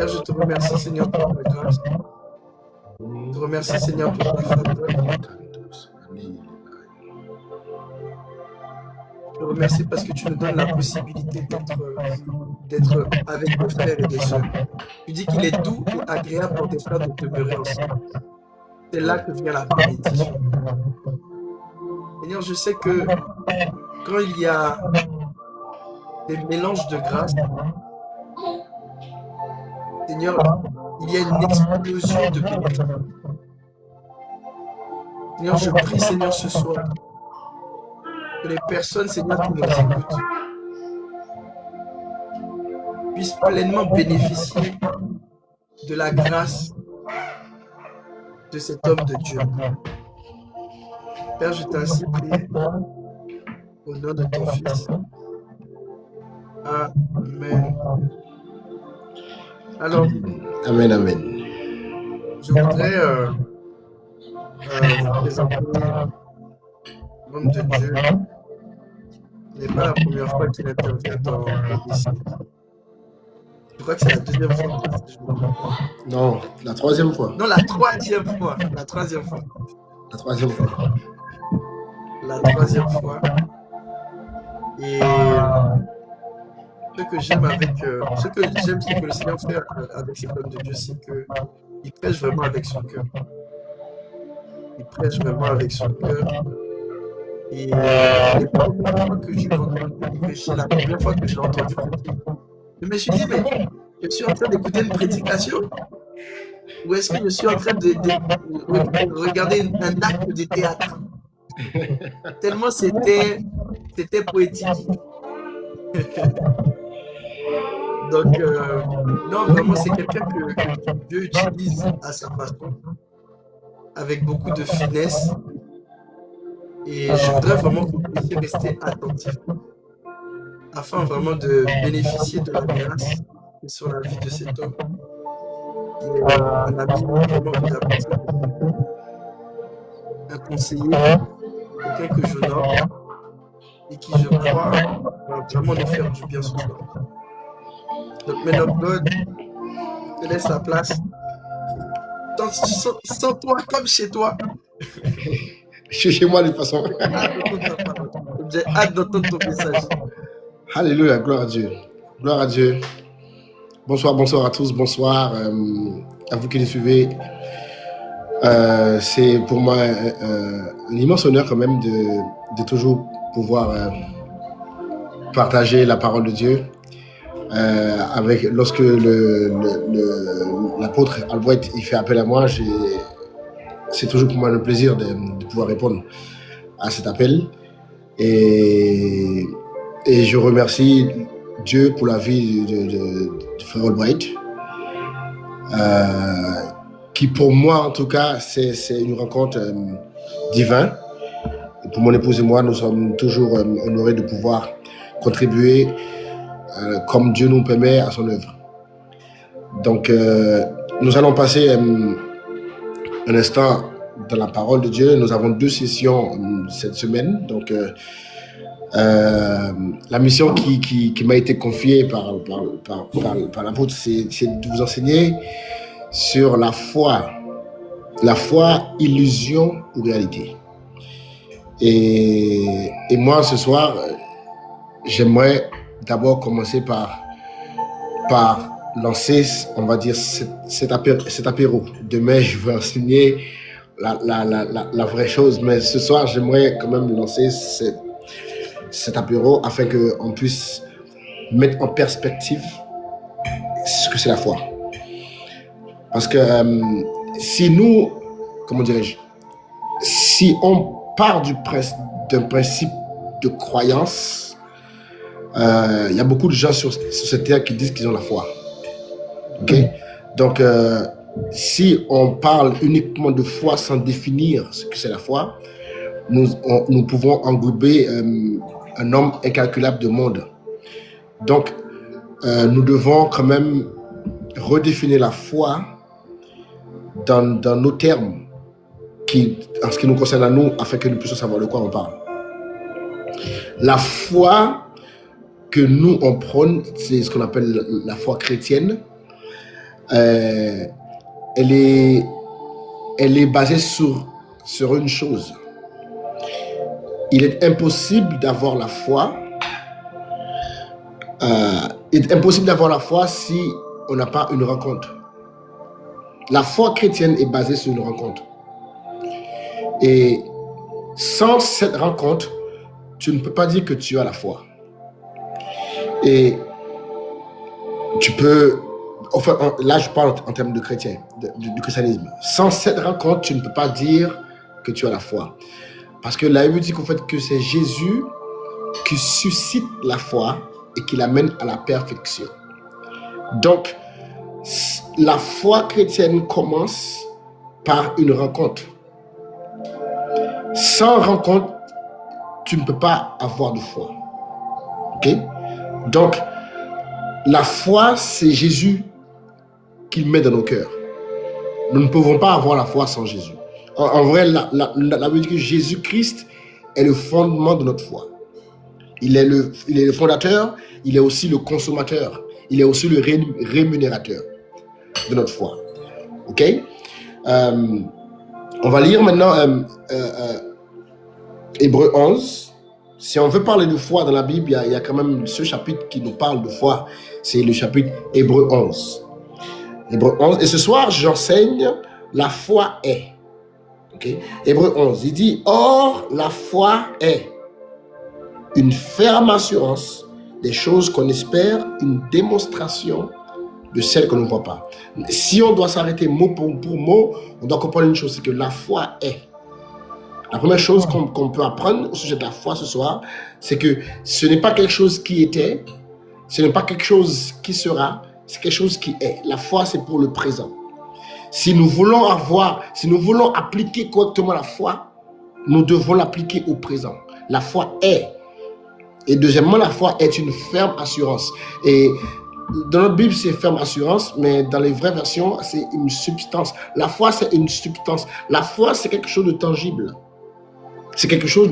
Père, je te remercie, Seigneur, pour ta grâce. Je te remercie, Seigneur, pour ta faveur. Je te remercie parce que tu nous donnes la possibilité d'être avec nos frères et des sœurs. Tu dis qu'il est doux et agréable pour tes frères de demeurer ensemble. C'est là que vient la bénédiction. Seigneur, je sais que quand il y a des mélanges de grâce, Seigneur, il y a une explosion de bénédiction. Seigneur, je prie, Seigneur, ce soir, que les personnes, Seigneur, qui nous écoutent, puissent pleinement bénéficier de la grâce de cet homme de Dieu. Père, je t'ai ainsi prié au nom de ton Fils. Amen. Alors, Amen, amen. je voudrais vous présenter l'homme de Dieu. Ce n'est pas la première fois qu'il intervient dans l'émission. Je crois que c'est la deuxième fois. Si je me trompe pas. Non, la troisième fois. Non, la troisième fois. La troisième fois. La troisième fois. La troisième fois. Et ce que j'aime c'est que le Seigneur fait avec cet homme de Dieu, c'est qu'il prêche vraiment avec son cœur. Il prêche vraiment avec son cœur. Et les premières fois que je l'ai entendu prêcher, la première fois que je l'ai entendu prêcher, je me suis dit, mais je suis en train d'écouter une prédication ou est-ce que je suis en train de regarder un acte de théâtre? Tellement c'était poétique. Donc, non, vraiment, c'est quelqu'un que Dieu utilise à sa façon, avec beaucoup de finesse. Et je voudrais vraiment que vous puissiez rester attentifs afin vraiment de bénéficier de la grâce qui est sur la vie de cet homme. Il est un ami, vraiment vous apprécie, un conseiller, quelqu'un que j'honore et qui, je crois, va vraiment nous faire du bien ce soir. Donc, man of God, je te laisse la place. Sens-toi comme chez toi. Je suis chez moi de toute façon. J'ai hâte d'entendre ton message. Alléluia, gloire à Dieu. Gloire à Dieu. Bonsoir, bonsoir à tous. Bonsoir à vous qui nous suivez. C'est pour moi un immense honneur quand même de toujours pouvoir partager la parole de Dieu. Lorsque l'apôtre Albrecht il fait appel à moi, c'est toujours pour moi le plaisir de pouvoir répondre à cet appel. Et je remercie Dieu pour la vie de frère Albrecht, qui pour moi en tout cas c'est une rencontre divine. Et pour mon épouse et moi, nous sommes toujours honorés de pouvoir contribuer comme Dieu nous permet à son œuvre. Donc nous allons passer un instant dans la parole de Dieu. Nous avons 2 sessions cette semaine. Donc la mission qui m'a été confiée par l'apôtre, c'est de vous enseigner sur la foi, illusion ou réalité. Et moi ce soir, j'aimerais d'abord commencer par lancer, on va dire, cet apéro. Demain, je vais enseigner la vraie chose, mais ce soir, j'aimerais quand même lancer cet apéro afin qu'on puisse mettre en perspective ce que c'est la foi. Parce que si nous, comment dirais-je, si on part d'un principe de croyance, il y a beaucoup de gens sur cette terre qui disent qu'ils ont la foi. Okay? Donc, si on parle uniquement de foi sans définir ce que c'est la foi, nous pouvons englober un nombre incalculable de monde. Donc, nous devons quand même redéfinir la foi dans nos termes, en ce qui nous concerne à nous, afin que nous puissions savoir de quoi on parle. La foi que nous on prône, c'est ce qu'on appelle la foi chrétienne. euh, elle est basée sur une chose. Il est impossible d'avoir la foi. Il est impossible d'avoir la foi si on n'a pas une rencontre. La foi chrétienne est basée sur une rencontre. Et sans cette rencontre, tu ne peux pas dire que tu as la foi. Et tu peux... Enfin, là, je parle en termes de chrétien, du christianisme. Sans cette rencontre, tu ne peux pas dire que tu as la foi. Parce que la Bible dit qu'en fait, que c'est Jésus qui suscite la foi et qui l'amène à la perfection. Donc, la foi chrétienne commence par une rencontre. Sans rencontre, tu ne peux pas avoir de foi. Ok? Donc, la foi, c'est Jésus qui met dans nos cœurs. Nous ne pouvons pas avoir la foi sans Jésus. En vrai, la Bible dit que Jésus-Christ est le fondement de notre foi. Il est le fondateur, il est aussi le consommateur, il est aussi le rémunérateur de notre foi. Ok? On va lire maintenant Hébreux 11. Si on veut parler de foi dans la Bible, il y a quand même ce chapitre qui nous parle de foi. C'est le chapitre Hébreux 11. Hébreux 11. Et ce soir, j'enseigne la foi est. Okay? Hébreux 11, il dit, or la foi est une ferme assurance des choses qu'on espère, une démonstration de celles que nous ne voit pas. Si on doit s'arrêter mot pour mot, on doit comprendre une chose, c'est que la foi est. La première chose qu'on peut apprendre au sujet de la foi ce soir, c'est que ce n'est pas quelque chose qui était, ce n'est pas quelque chose qui sera, c'est quelque chose qui est. La foi, c'est pour le présent. Si nous voulons appliquer correctement la foi, nous devons l'appliquer au présent. La foi est. Et deuxièmement, la foi est une ferme assurance. Et dans notre Bible, c'est ferme assurance, mais dans les vraies versions, c'est une substance. La foi, c'est une substance. La foi, c'est quelque chose de tangible. C'est quelque chose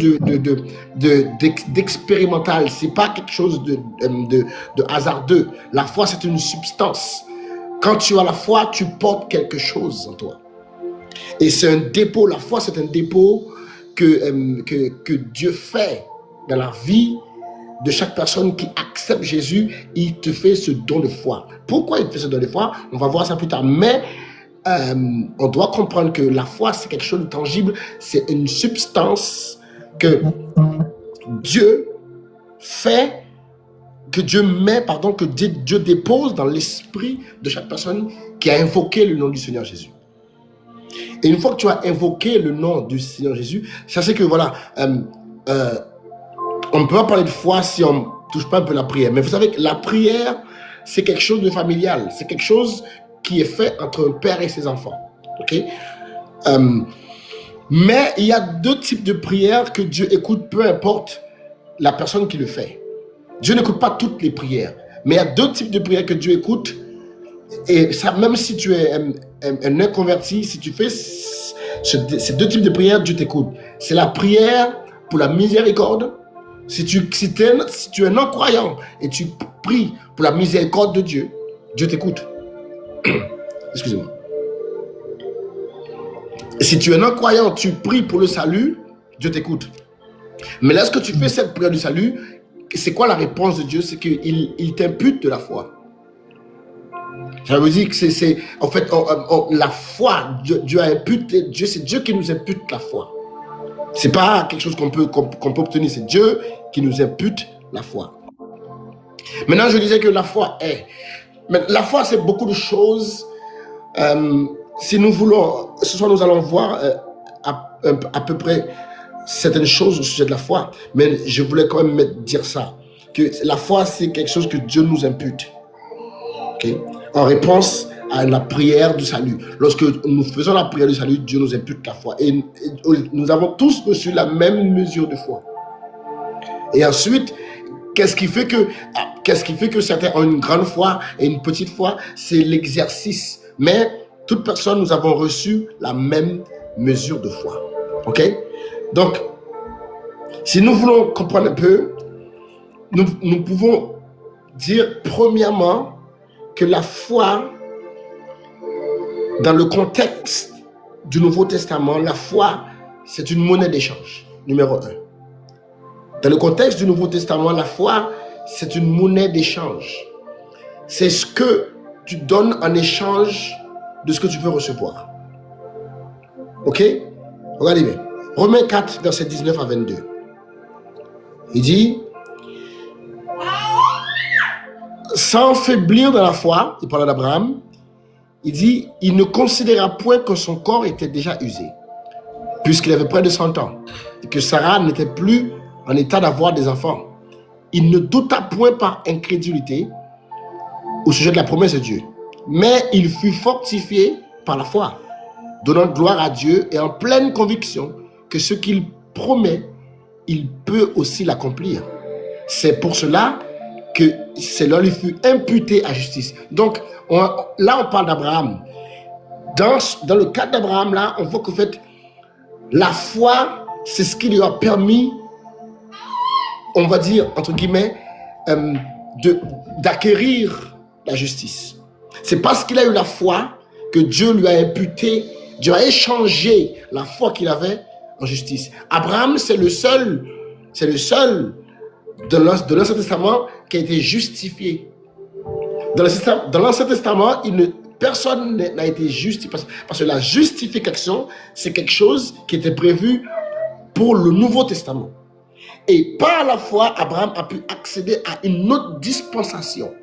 d'expérimental. C'est pas quelque chose de hasardeux. La foi, c'est une substance. Quand tu as la foi, tu portes quelque chose en toi. Et c'est un dépôt. La foi, c'est un dépôt que Dieu fait dans la vie de chaque personne qui accepte Jésus. Il te fait ce don de foi. Pourquoi il te fait ce don de foi? On va voir ça plus tard. Mais on doit comprendre que la foi, c'est quelque chose de tangible. C'est une substance que Dieu fait, que Dieu dépose dans l'esprit de chaque personne qui a invoqué le nom du Seigneur Jésus. Et une fois que tu as invoqué le nom du Seigneur Jésus, sachez que voilà, on ne peut pas parler de foi si on ne touche pas un peu la prière. Mais vous savez que la prière, c'est quelque chose de familial. C'est quelque chose qui est fait entre un père et ses enfants. Ok? Mais il y a deux types de prières que Dieu écoute, peu importe la personne qui le fait. Dieu n'écoute pas toutes les prières, mais il y a deux types de prières que Dieu écoute. Et ça, même si tu es un inconverti, si tu fais ces deux types de prières, Dieu t'écoute. C'est la prière pour la miséricorde. Si tu es un non-croyant et tu pries pour la miséricorde de Dieu, Dieu t'écoute. Excusez-moi. Si tu es un non-croyant, tu pries pour le salut, Dieu t'écoute. Mais lorsque tu fais cette prière du salut, c'est quoi la réponse de Dieu? C'est qu'il t'impute de la foi. Ça veut dire que c'est en fait, la foi, Dieu a imputé, c'est Dieu qui nous impute la foi. C'est pas quelque chose qu'on peut obtenir, c'est Dieu qui nous impute la foi. Maintenant, je disais que la foi est. Mais la foi, c'est beaucoup de choses. Si nous voulons, ce soir, nous allons voir à peu près certaines choses au sujet de la foi. Mais je voulais quand même dire ça, que la foi, c'est quelque chose que Dieu nous impute. Okay? En réponse à la prière du salut. Lorsque nous faisons la prière du salut, Dieu nous impute la foi. Et nous avons tous reçu la même mesure de foi. Et ensuite, qu'est-ce qui fait que certains ont une grande foi et une petite foi? C'est l'exercice. Mais toute personne, nous avons reçu la même mesure de foi. Ok? Donc, si nous voulons comprendre un peu, nous pouvons dire premièrement que la foi dans le contexte du Nouveau Testament, la foi, c'est une monnaie d'échange, numéro 1. Dans le contexte du Nouveau Testament, la foi, c'est une monnaie d'échange. C'est ce que tu donnes en échange de ce que tu peux recevoir. Ok? Regardez bien. Romains 4, verset 19 à 22. Il dit, sans faiblir dans la foi, il parle d'Abraham, il dit, il ne considéra point que son corps était déjà usé, puisqu'il avait près de 100 ans, et que Sarah n'était plus en état d'avoir des enfants. Il ne douta point par incrédulité au sujet de la promesse de Dieu, mais il fut fortifié par la foi, donnant gloire à Dieu et en pleine conviction que ce qu'il promet, il peut aussi l'accomplir. C'est pour cela que cela lui fut imputé à justice. Donc, là, on parle d'Abraham. Dans le cas d'Abraham, là, on voit qu'en fait, la foi, c'est ce qui lui a permis, on va dire, entre guillemets, d'acquérir la justice. C'est parce qu'il a eu la foi que Dieu lui a imputé, Dieu a échangé la foi qu'il avait en justice. Abraham, c'est le seul de l'Ancien Testament qui a été justifié. Dans l'Ancien Testament, personne n'a été justifié parce que la justification, c'est quelque chose qui était prévu pour le Nouveau Testament. Et par la foi, Abraham a pu accéder à une autre dispensation.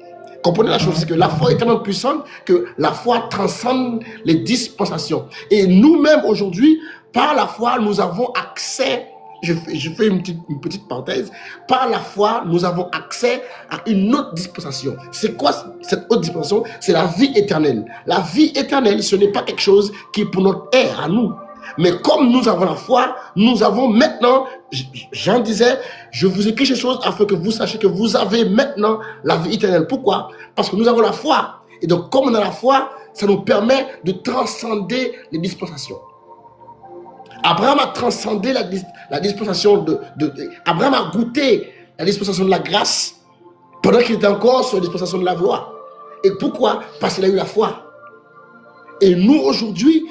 Comprenez la chose, c'est que la foi est tellement puissante que la foi transcende les dispensations. Et nous-mêmes aujourd'hui, par la foi, nous avons accès, je fais une petite parenthèse, par la foi, nous avons accès à une autre dispensation. C'est quoi cette autre dispensation? C'est la vie éternelle. La vie éternelle, ce n'est pas quelque chose qui est pour notre ère à nous. Mais comme nous avons la foi, nous avons maintenant, Jean disait, je vous écris ces choses afin que vous sachiez que vous avez maintenant la vie éternelle. Pourquoi? Parce que nous avons la foi. Et donc, comme on a la foi, ça nous permet de transcender les dispensations. Abraham a transcendé la dispensation Abraham a goûté la dispensation de la grâce pendant qu'il était encore sur la dispensation de la loi. Et pourquoi? Parce qu'il a eu la foi. Et nous, aujourd'hui,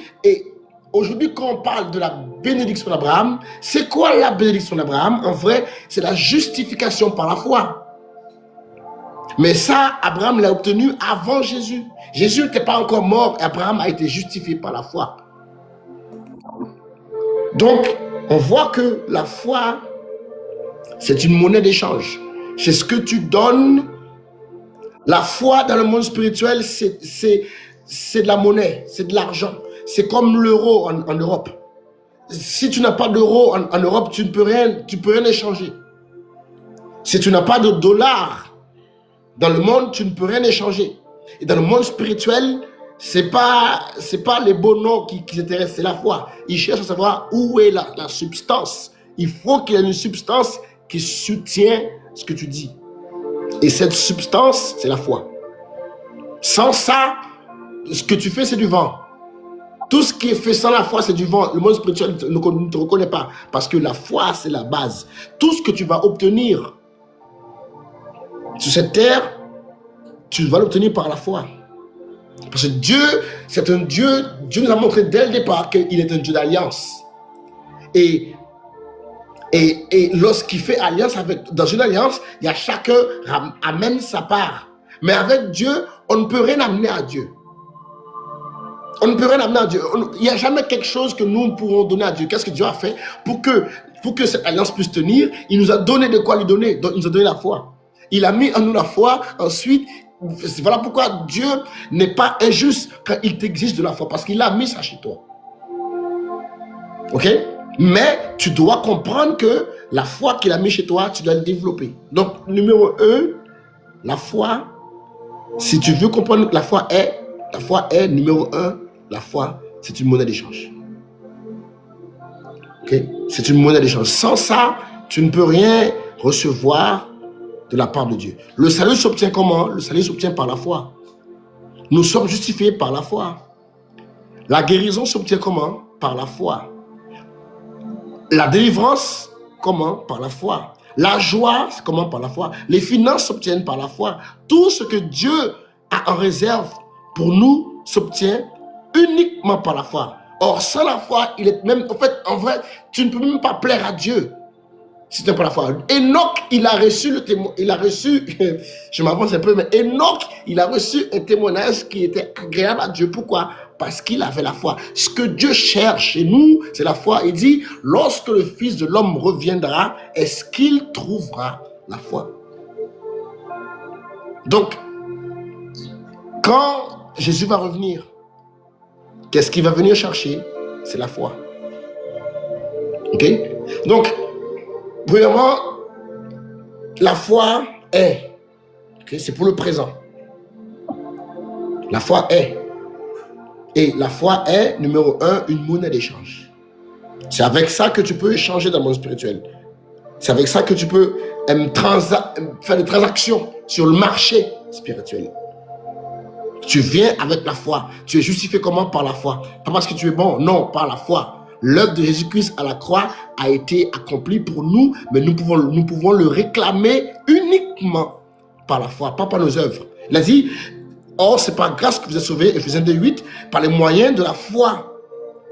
quand on parle de la bénédiction d'Abraham, c'est quoi la bénédiction d'Abraham? En vrai, c'est la justification par la foi. Mais ça, Abraham l'a obtenu avant Jésus. Jésus n'était pas encore mort et Abraham a été justifié par la foi. Donc, on voit que la foi, c'est une monnaie d'échange. C'est ce que tu donnes. La foi dans le monde spirituel, c'est de la monnaie, c'est de l'argent. C'est comme l'euro en Europe. Si tu n'as pas d'euro en Europe, tu peux rien échanger. Si tu n'as pas de dollars dans le monde, tu ne peux rien échanger. Et dans le monde spirituel, c'est pas les beaux noms qui s'intéressent, c'est la foi. Ils cherchent à savoir où est la substance. Il faut qu'il y ait une substance qui soutient ce que tu dis. Et cette substance, c'est la foi. Sans ça, ce que tu fais, c'est du vent. Tout ce qui est fait sans la foi, c'est du vent. Le monde spirituel ne te reconnaît pas. Parce que la foi, c'est la base. Tout ce que tu vas obtenir sur cette terre, tu vas l'obtenir par la foi. Parce que Dieu, c'est un Dieu, Dieu nous a montré dès le départ qu'il est un Dieu d'alliance. Et lorsqu'il fait alliance dans une alliance, il y a chacun amène sa part. Mais avec Dieu, on ne peut rien amener à Dieu. On ne peut rien amener à Dieu. Il n'y a jamais quelque chose que nous pourrons donner à Dieu. Qu'est-ce que Dieu a fait pour que cette alliance puisse tenir? Il nous a donné de quoi lui donner. Donc, il nous a donné la foi. Il a mis en nous la foi. Ensuite, voilà pourquoi Dieu n'est pas injuste quand il t'exige de la foi. Parce qu'il a mis ça chez toi. Ok? Mais tu dois comprendre que la foi qu'il a mis chez toi, tu dois le développer. Donc, numéro 1, la foi. Si tu veux comprendre que la foi est numéro 1, la foi, c'est une monnaie d'échange. Ok? C'est une monnaie d'échange. Sans ça, tu ne peux rien recevoir de la part de Dieu. Le salut s'obtient comment? Le salut s'obtient par la foi. Nous sommes justifiés par la foi. La guérison s'obtient comment? Par la foi. La délivrance, comment? Par la foi. La joie, comment? Par la foi. Les finances s'obtiennent par la foi. Tout ce que Dieu a en réserve pour nous s'obtient uniquement par la foi. Or, sans la foi, il est même, en fait, en vrai, tu ne peux même pas plaire à Dieu si tu n'as pas la foi. Enoch, il a reçu le témoin, il a reçu, je m'avance un peu, mais Enoch, il a reçu un témoignage qui était agréable à Dieu. Pourquoi? Parce qu'il avait la foi. Ce que Dieu cherche chez nous, c'est la foi. Il dit, lorsque le Fils de l'homme reviendra, est-ce qu'il trouvera la foi? Donc, quand Jésus va revenir, qu'est-ce qu'il va venir chercher? C'est la foi. Ok? Donc, premièrement, la foi est. Okay? C'est pour le présent. La foi est. Et la foi est, numéro 1, une monnaie d'échange. C'est avec ça que tu peux échanger dans le monde spirituel. C'est avec ça que tu peux faire des transactions sur le marché spirituel. Tu viens avec la foi. Tu es justifié comment? Par la foi. Pas parce que tu es bon, non, par la foi. L'œuvre de Jésus-Christ à la croix a été accomplie pour nous, mais nous pouvons le réclamer uniquement par la foi, pas par nos œuvres. Il a dit, or c'est par grâce que vous êtes sauvés, Ephésiens 2:8, par les moyens de la foi.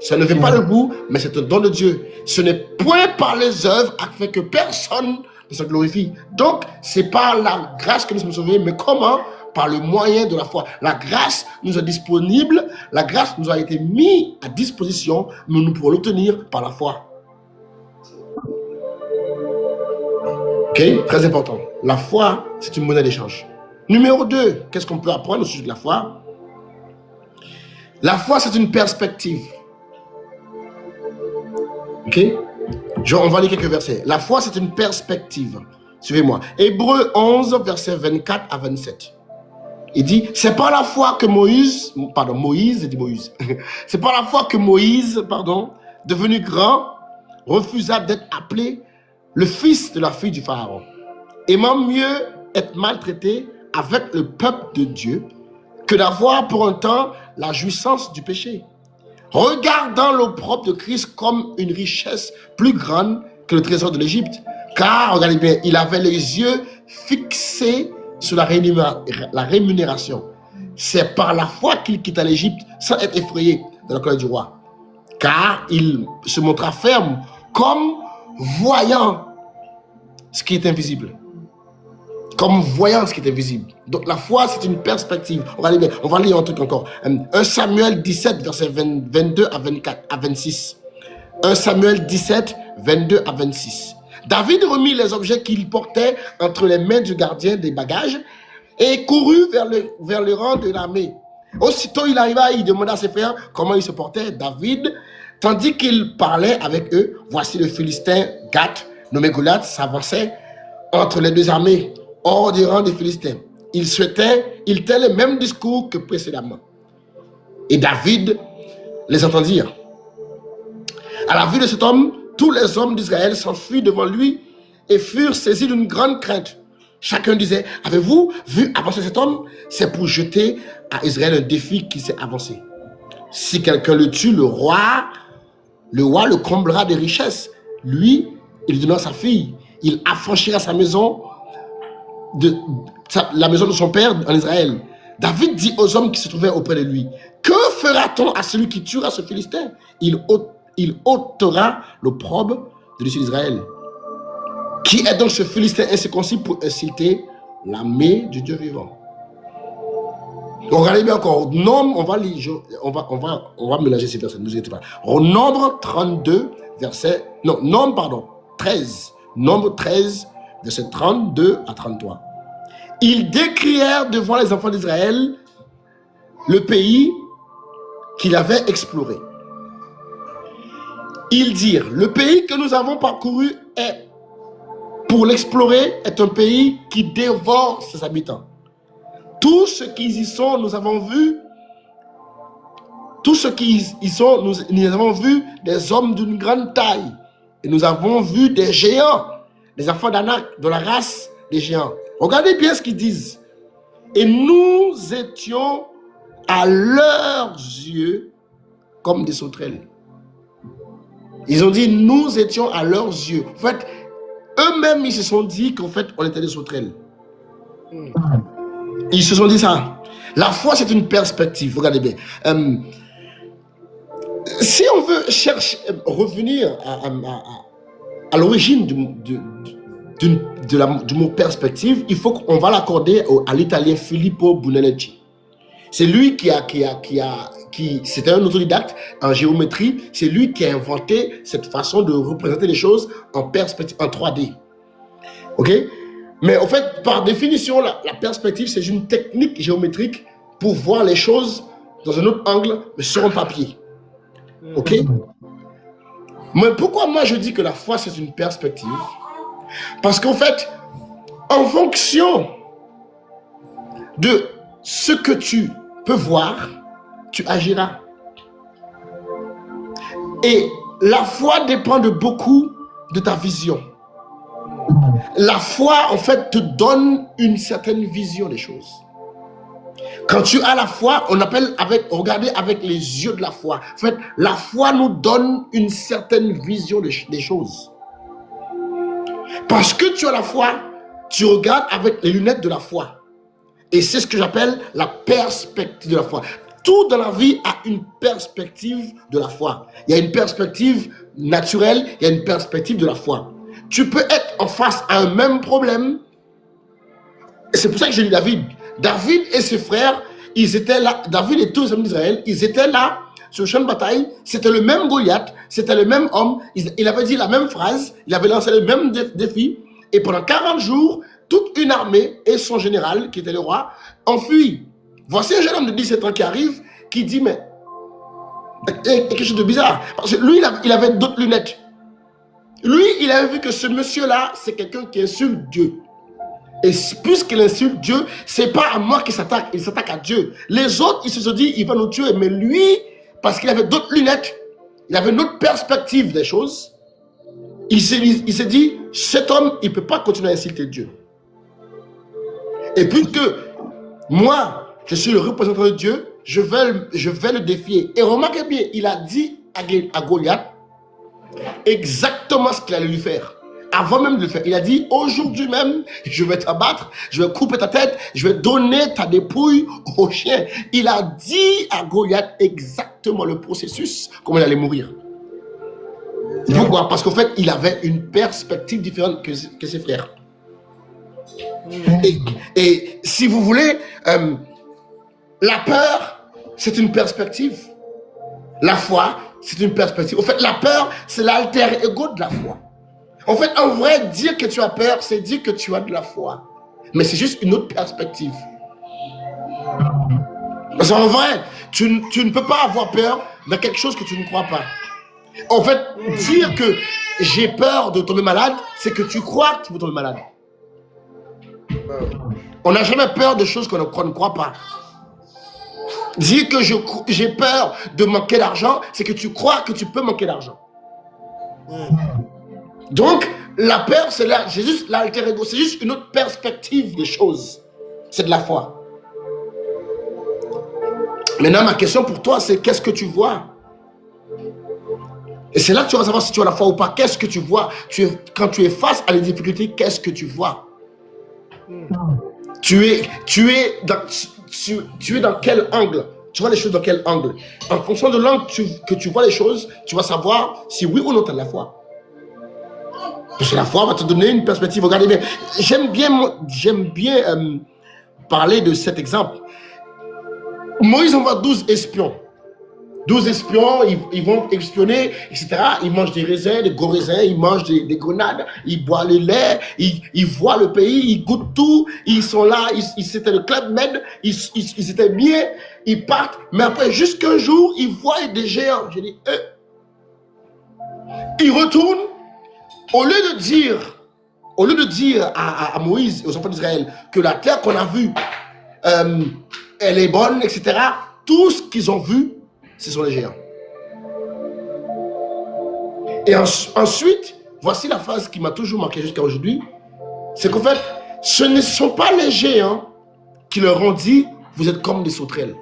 Ça ne vient pas de vous, mais c'est un don de Dieu. Ce n'est point par les œuvres afin que personne ne se glorifie. Donc, c'est par la grâce que nous sommes sauvés, mais comment? Par le moyen de la foi. La grâce nous est disponible, la grâce nous a été mise à disposition, mais nous pouvons l'obtenir par la foi. Ok? Très important. La foi, c'est une monnaie d'échange. Numéro 2, qu'est-ce qu'on peut apprendre au sujet de la foi? La foi, c'est une perspective. Ok? On va lire quelques versets. La foi, c'est une perspective. Suivez-moi. Hébreux 11, versets 24 à 27. Il dit, c'est par la foi que c'est par la foi que Moïse, devenu grand, refusa d'être appelé le fils de la fille du Pharaon, aimant mieux être maltraité avec le peuple de Dieu que d'avoir pour un temps la jouissance du péché, regardant l'opprobre de Christ comme une richesse plus grande que le trésor de l'Égypte, car, regardez bien, il avait les yeux fixés sur la rémunération. C'est par la foi qu'il quitta l'Égypte sans être effrayé de la colère du roi, car il se montra ferme comme voyant ce qui est invisible. Comme voyant ce qui est invisible. Donc la foi, c'est une perspective. On va lire un truc encore. 1 Samuel 17, versets 22 à 26. 1 Samuel 17, 22 à 26. David remit les objets qu'il portait entre les mains du gardien des bagages et courut vers le rang de l'armée. Aussitôt il arriva, il demanda à ses frères comment ils se portaient. David, tandis qu'il parlait avec eux, voici le Philistin Gath, nommé Goliath, s'avançait entre les deux armées, hors du rang des Philistins. Il tenait le même discours que précédemment. Et David les entendit dire. À la vue de cet homme, tous les hommes d'Israël s'enfuirent devant lui et furent saisis d'une grande crainte. Chacun disait, avez-vous vu avancer cet homme? C'est pour jeter à Israël un défi qui s'est avancé. Si quelqu'un le tue, le roi le comblera de richesses. Lui, il donnera sa fille. Il affranchira sa maison, la maison de son père en Israël. David dit aux hommes qui se trouvaient auprès de lui, que fera-t-on à celui qui tuera ce Philistin? Il ôtera l'opprobre de dessus d'Israël. Qui est donc ce Philistin incirconcis pour inciter l'armée du Dieu vivant? Donc, regardez bien encore. Nombre, on va mélanger ces versets, ne vous inquiétez pas. Nombre 32, verset. Non, Nombre 13. Nombre 13, verset 32 à 33. Ils décrièrent devant les enfants d'Israël le pays qu'il avait exploré. Ils dirent, le pays que nous avons parcouru pour l'explorer est un pays qui dévore ses habitants. Tous ceux qui y sont, nous avons vu, nous avons vu des hommes d'une grande taille. Et nous avons vu des géants, des enfants d'Anak, de la race des géants. Regardez bien ce qu'ils disent. Et nous étions à leurs yeux comme des sauterelles. Ils ont dit, nous étions à leurs yeux. En fait, eux-mêmes, ils se sont dit qu'en fait, on était des sauterelles. Ils se sont dit ça. La foi, c'est une perspective. Regardez bien. Si on veut revenir à l'origine du mot perspective, il faut qu'on va l'accorder à l'italien Filippo Brunelleschi. C'est lui c'était un autodidacte en géométrie, c'est lui qui a inventé cette façon de représenter les choses en perspective, en 3D. Ok? Mais en fait, par définition, la perspective, c'est une technique géométrique pour voir les choses dans un autre angle, mais sur un papier. Ok? Mais pourquoi moi je dis que la foi, c'est une perspective? Parce qu'en fait, en fonction de ce que tu peux voir, tu agiras. Et la foi dépend de beaucoup de ta vision. La foi, en fait, te donne une certaine vision des choses. Quand tu as la foi, on appelle regardez avec les yeux de la foi. En fait, la foi nous donne une certaine vision des choses. Parce que tu as la foi, tu regardes avec les lunettes de la foi. Et c'est ce que j'appelle la perspective de la foi. Tout dans la vie a une perspective de la foi. Il y a une perspective naturelle, il y a une perspective de la foi. Tu peux être en face à un même problème. Et c'est pour ça que j'ai dit David. David et ses frères, ils étaient là. David et tous les hommes d'Israël, ils étaient là sur le champ de bataille. C'était le même Goliath, c'était le même homme. Il avait dit la même phrase, il avait lancé le même défi. Et pendant 40 jours, toute une armée et son général, qui était le roi, ont fui. Voici un jeune homme de 17 ans qui arrive, qui dit, mais il y a quelque chose de bizarre. Parce que lui, il avait d'autres lunettes. Lui, il avait vu que ce monsieur-là, c'est quelqu'un qui insulte Dieu. Et puisqu'il insulte Dieu, c'est pas à moi qu'il s'attaque, il s'attaque à Dieu. Les autres, ils se sont dit, il va nous tuer. Mais lui, parce qu'il avait d'autres lunettes, il avait une autre perspective des choses, il s'est dit, cet homme, il ne peut pas continuer à insulter Dieu. Et puisque moi, je suis le représentant de Dieu, je vais le défier. Et remarquez bien, il a dit à Goliath exactement ce qu'il allait lui faire. Avant même de le faire, il a dit, aujourd'hui même, je vais t'abattre, je vais couper ta tête, je vais donner ta dépouille au chien. Il a dit à Goliath exactement le processus, comment il allait mourir. Pourquoi? Parce qu'en fait, il avait une perspective différente que ses frères. Et si vous voulez, la peur, c'est une perspective. La foi, c'est une perspective. En fait, la peur, c'est l'alter ego de la foi. En fait, en vrai, dire que tu as peur, c'est dire que tu as de la foi. Mais c'est juste une autre perspective. Parce qu'en vrai, tu ne peux pas avoir peur de quelque chose que tu ne crois pas. En fait, dire que j'ai peur de tomber malade, c'est que tu crois que tu peux tomber malade. On n'a jamais peur de choses qu'on ne croit pas. Dire que j'ai peur de manquer d'argent, c'est que tu crois que tu peux manquer d'argent. Donc, la peur, c'est juste l'alter ego, c'est juste une autre perspective des choses. C'est de la foi. Maintenant, ma question pour toi, c'est qu'est-ce que tu vois? Et c'est là que tu vas savoir si tu as la foi ou pas. Qu'est-ce que tu vois? Quand tu es face à des difficultés, qu'est-ce que tu vois? Tu es dans quel angle? Tu vois les choses dans quel angle? En fonction de l'angle que tu vois les choses, tu vas savoir si oui ou non tu as de la foi. Parce que la foi va te donner une perspective. Regardez bien. J'aime bien parler de cet exemple. Moïse envoie 12 espions. 12 espions, ils vont espionner, etc. Ils mangent des raisins, des gros raisins, ils mangent des grenades, ils boivent le lait, ils voient le pays, ils goûtent tout, ils sont là, c'était le Club Med, ils étaient bien, ils partent, mais après, jusqu'un jour, ils voient des géants. J'ai dit, ils retournent, au lieu de dire à Moïse et aux enfants d'Israël que la terre qu'on a vue, elle est bonne, etc. Tout ce qu'ils ont vu, ce sont les géants. Et ensuite, voici la phrase qui m'a toujours marqué jusqu'à aujourd'hui. C'est qu'en fait, ce ne sont pas les géants qui leur ont dit, vous êtes comme des sauterelles.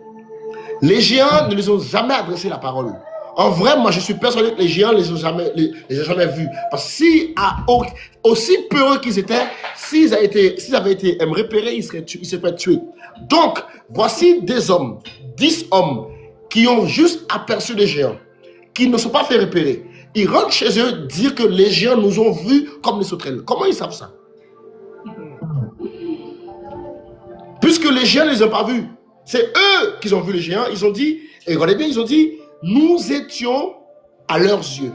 Les géants ne les ont jamais adressé la parole. En vrai, moi, je suis persuadé que les géants ne les ont jamais vus. Parce que aussi peureux qu'ils étaient, s'ils avaient été repérés, ils seraient tués. Donc, voici des hommes, 10 hommes, qui ont juste aperçu des géants. qui ne sont pas fait repérer. Ils rentrent chez eux dire que les géants nous ont vus comme des sauterelles. Comment ils savent ça? Puisque les géants ne les ont pas vus. C'est eux qui ont vu les géants. Ils ont dit, et regardez bien, ils ont dit, nous étions à leurs yeux.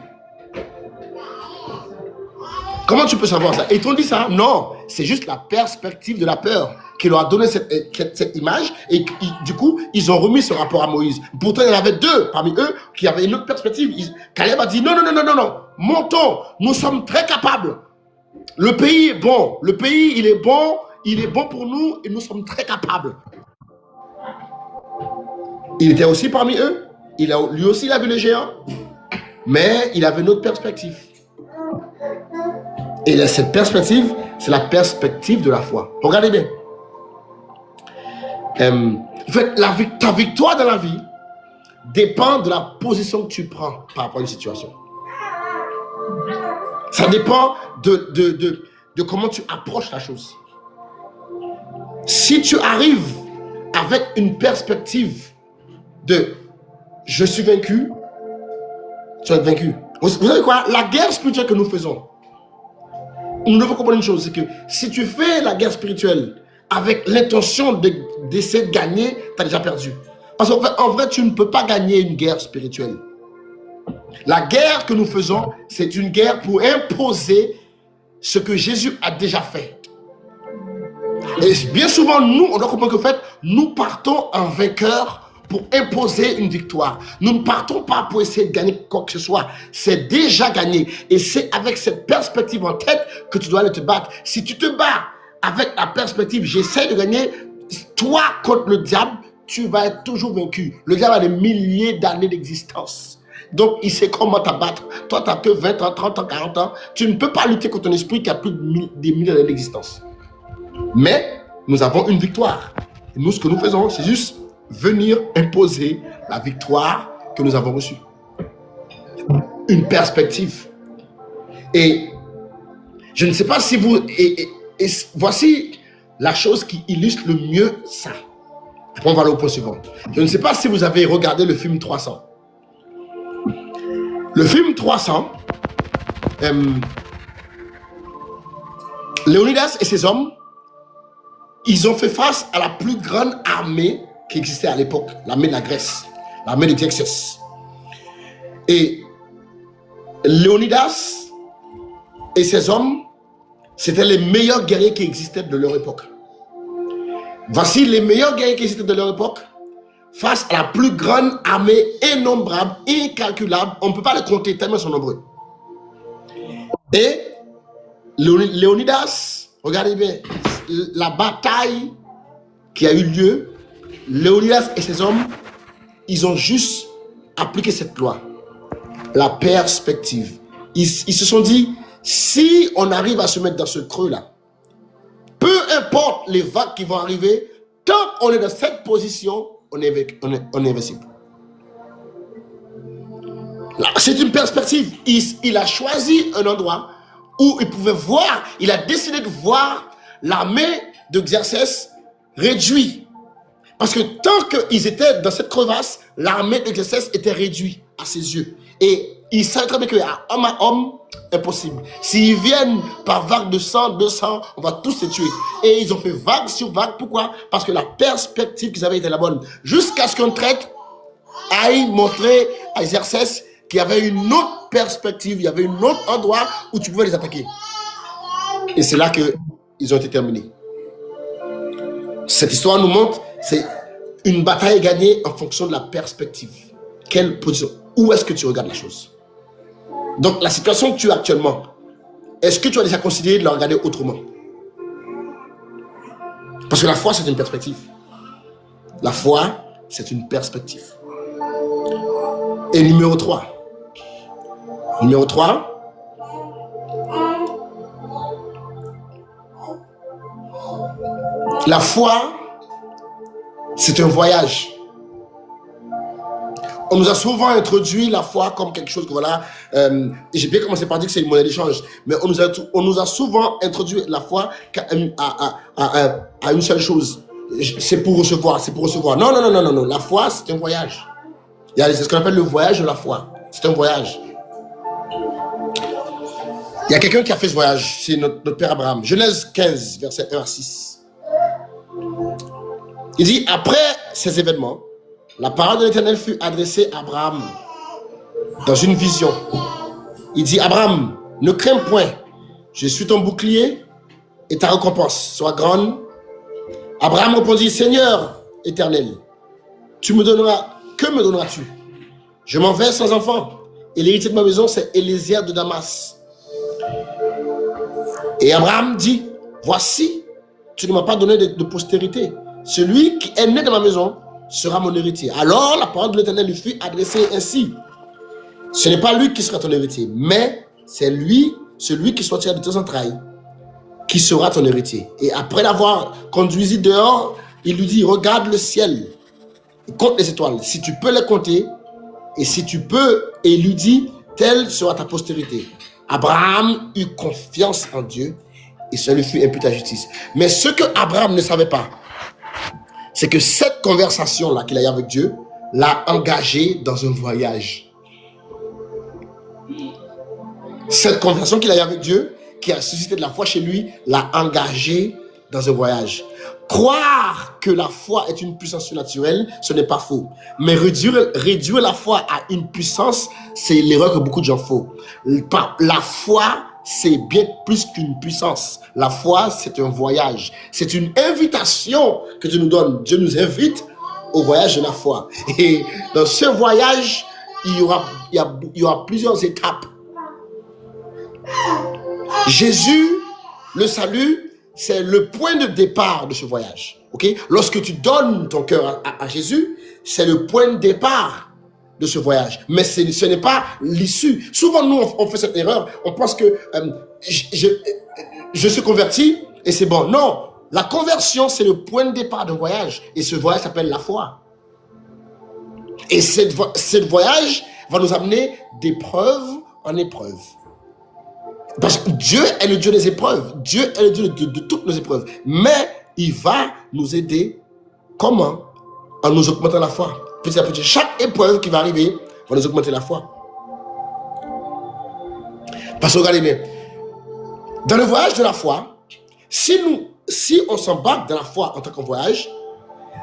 Comment tu peux savoir ça? Et ils t'ont dit ça? Non, c'est juste la perspective de la peur qui leur a donné cette image. Et du coup, ils ont remis ce rapport à Moïse. Pourtant, il y en avait deux parmi eux qui avaient une autre perspective. Caleb a dit, non, non, non, non, non, non. Montons, nous sommes très capables. Le pays est bon. Le pays, il est bon pour nous et nous sommes très capables. Il était aussi parmi eux. Lui aussi, il a vu les géants. Mais il avait une autre perspective. Et cette perspective, c'est la perspective de la foi. Regardez bien. En fait, ta victoire dans la vie dépend de la position que tu prends par rapport à une situation. Ça dépend de comment tu approches la chose. Si tu arrives avec une perspective de je suis vaincu, tu vas être vaincu. Vous savez quoi? La guerre spirituelle que nous faisons, nous devons comprendre une chose, c'est que si tu fais la guerre spirituelle avec l'intention d'essayer de gagner, tu as déjà perdu. Parce qu'en vrai, tu ne peux pas gagner une guerre spirituelle. La guerre que nous faisons, c'est une guerre pour imposer ce que Jésus a déjà fait. Et bien souvent, nous, on doit comprendre que nous partons en vainqueur pour imposer une victoire. Nous ne partons pas pour essayer de gagner quoi que ce soit. C'est déjà gagné. Et c'est avec cette perspective en tête que tu dois aller te battre. Si tu te bats avec la perspective, j'essaie de gagner, toi contre le diable, tu vas être toujours vaincu. Le diable a des milliers d'années d'existence. Donc, il sait comment t'abattre. Toi, tu n'as que 20 ans, 30 ans, 40 ans. Tu ne peux pas lutter contre un esprit qui a plus des milliers d'années d'existence. Mais, nous avons une victoire. Et nous, ce que nous faisons, c'est juste venir imposer la victoire que nous avons reçue. Une perspective. Et je ne sais pas si vous... Et voici la chose qui illustre le mieux ça. Après, on va aller au point suivant. Je ne sais pas si vous avez regardé le film 300. Le film 300, Léonidas et ses hommes, ils ont fait face à la plus grande armée qui existait à l'époque, l'armée de la Grèce, l'armée de Xerxès. Et Léonidas et ses hommes, c'était les meilleurs guerriers qui existaient de leur époque. Voici les meilleurs guerriers qui existaient de leur époque face à la plus grande armée innombrable, incalculable. On ne peut pas les compter tellement ils sont nombreux. Et Léonidas, regardez bien, la bataille qui a eu lieu, Léonidas et ses hommes, ils ont juste appliqué cette loi. La perspective. Ils se sont dit, si on arrive à se mettre dans ce creux-là, peu importe les vagues qui vont arriver, tant qu'on est dans cette position, on est invincible. C'est une perspective. Il a choisi un endroit où il pouvait voir, il a décidé de voir l'armée de Xerxès réduite. Parce que tant qu'ils étaient dans cette crevasse, l'armée de Xerxès était réduite à ses yeux. Et il savait très bien qu'à homme à homme, impossible. S'ils viennent par vague de 100, 200, on va tous les tuer. Et ils ont fait vague sur vague. Pourquoi? Parce que la perspective qu'ils avaient était la bonne. Jusqu'à ce qu'un traître aille montrer à Xerxès qu'il y avait une autre perspective, il y avait un autre endroit où tu pouvais les attaquer. Et c'est là qu'ils ont été terminés. Cette histoire nous montre, c'est une bataille gagnée en fonction de la perspective. Quelle position? Où est-ce que tu regardes la chose? Donc, la situation que tu as actuellement, est-ce que tu as déjà considéré de la regarder autrement? Parce que la foi, c'est une perspective. La foi, c'est une perspective. Et numéro 3. Numéro 3. La foi, c'est un voyage. On nous a souvent introduit la foi comme quelque chose que voilà, j'ai bien commencé par dire que c'est une monnaie d'échange, mais on nous a souvent introduit la foi à une seule chose. C'est pour recevoir, c'est pour recevoir. Non, non, non, non, non, non. La foi, c'est un voyage. C'est ce qu'on appelle le voyage de la foi. C'est un voyage. Il y a quelqu'un qui a fait ce voyage, c'est notre père Abraham. Genèse 15, verset 1 à 6. Il dit, après ces événements, la parole de l'Éternel fut adressée à Abraham dans une vision. Il dit, Abraham, ne crains point, je suis ton bouclier et ta récompense soit grande. Abraham répondit, Seigneur éternel, que me donneras-tu? Je m'en vais sans enfant, et l'héritier de ma maison, c'est Éléazar de Damas. Et Abraham dit, voici, tu ne m'as pas donné de postérité. Celui qui est né de ma maison sera mon héritier. Alors la parole de l'Éternel lui fut adressée ainsi. Ce n'est pas lui qui sera ton héritier, mais c'est lui, celui qui sortira de tes entrailles, qui sera ton héritier. Et après l'avoir conduit dehors, il lui dit, regarde le ciel, et compte les étoiles, si tu peux les compter, et si tu peux, et il lui dit, telle sera ta postérité. Abraham eut confiance en Dieu, et ça lui fut imputé à justice. Mais ce que Abraham ne savait pas, c'est que cette conversation-là qu'il a eue avec Dieu l'a engagé dans un voyage. Cette conversation qu'il a eue avec Dieu, qui a suscité de la foi chez lui, l'a engagé dans un voyage. Croire que la foi est une puissance surnaturelle, ce n'est pas faux. Mais réduire la foi à une puissance, c'est l'erreur que beaucoup de gens font. La foi, c'est bien plus qu'une puissance. La foi, c'est un voyage. C'est une invitation que Dieu nous donne. Dieu nous invite au voyage de la foi. Et dans ce voyage, il y aura plusieurs étapes. Jésus, le salut, c'est le point de départ de ce voyage. Okay? Lorsque tu donnes ton cœur à Jésus, c'est le point de départ de ce voyage. Mais ce n'est pas l'issue. Souvent, nous, on fait cette erreur. On pense que je suis converti et c'est bon. Non, la conversion, c'est le point de départ d'un voyage. Et ce voyage s'appelle la foi. Et ce voyage va nous amener d'épreuve en épreuve. Parce que Dieu est le Dieu des épreuves. Dieu est le Dieu de toutes nos épreuves. Mais il va nous aider. Comment? En nous augmentant la foi. Petit à petit. Chaque épreuve qui va arriver va nous augmenter la foi. Parce que regardez bien. Dans le voyage de la foi, si on s'embarque dans la foi en tant qu'un voyage,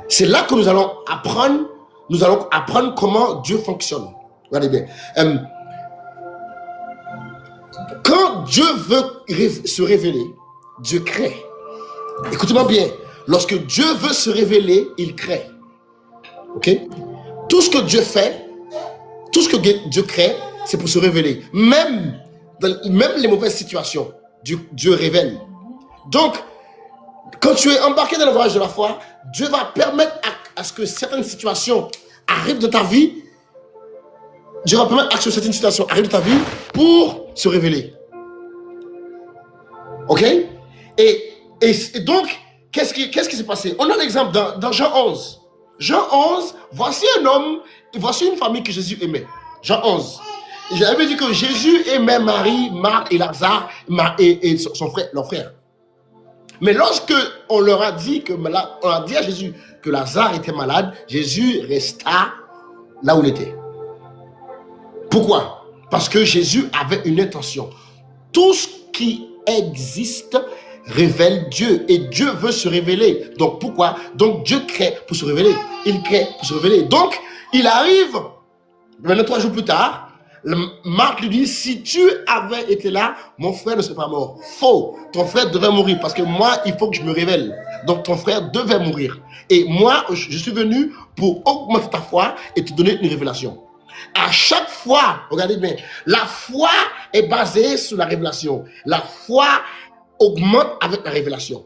c'est là que nous allons apprendre comment Dieu fonctionne. Regardez bien. Quand Dieu veut se révéler, Dieu crée. Écoutez-moi bien. Lorsque Dieu veut se révéler, il crée. Ok? Tout ce que Dieu fait, tout ce que Dieu crée, c'est pour se révéler. Même les mauvaises situations, Dieu révèle. Donc, quand tu es embarqué dans le voyage de la foi, Dieu va permettre à ce que certaines situations arrivent dans ta vie. Dieu va permettre à ce que certaines situations arrivent dans ta vie pour se révéler. Ok? Et donc, qu'est-ce qui s'est passé? On a l'exemple dans Jean 11. Jean 11, voici un homme, voici une famille que Jésus aimait. Jean 11. J'avais dit que Jésus aimait Marie, Marc et Lazare et son frère, leur frère. Mais lorsque on leur a dit on a dit à Jésus que Lazare était malade, Jésus resta là où il était. Pourquoi? Parce que Jésus avait une intention. Tout ce qui existe révèle Dieu et Dieu veut se révéler. Donc pourquoi? Donc Dieu crée pour se révéler. Il crée pour se révéler. Donc il arrive, maintenant 3 jours plus tard, Marc lui dit, si tu avais été là, mon frère ne serait pas mort. Faux. Ton frère devait mourir parce que moi, il faut que je me révèle. Donc ton frère devait mourir. Et moi, je suis venu pour augmenter ta foi et te donner une révélation. À chaque fois, regardez bien, la foi est basée sur la révélation. La foi augmente avec la révélation.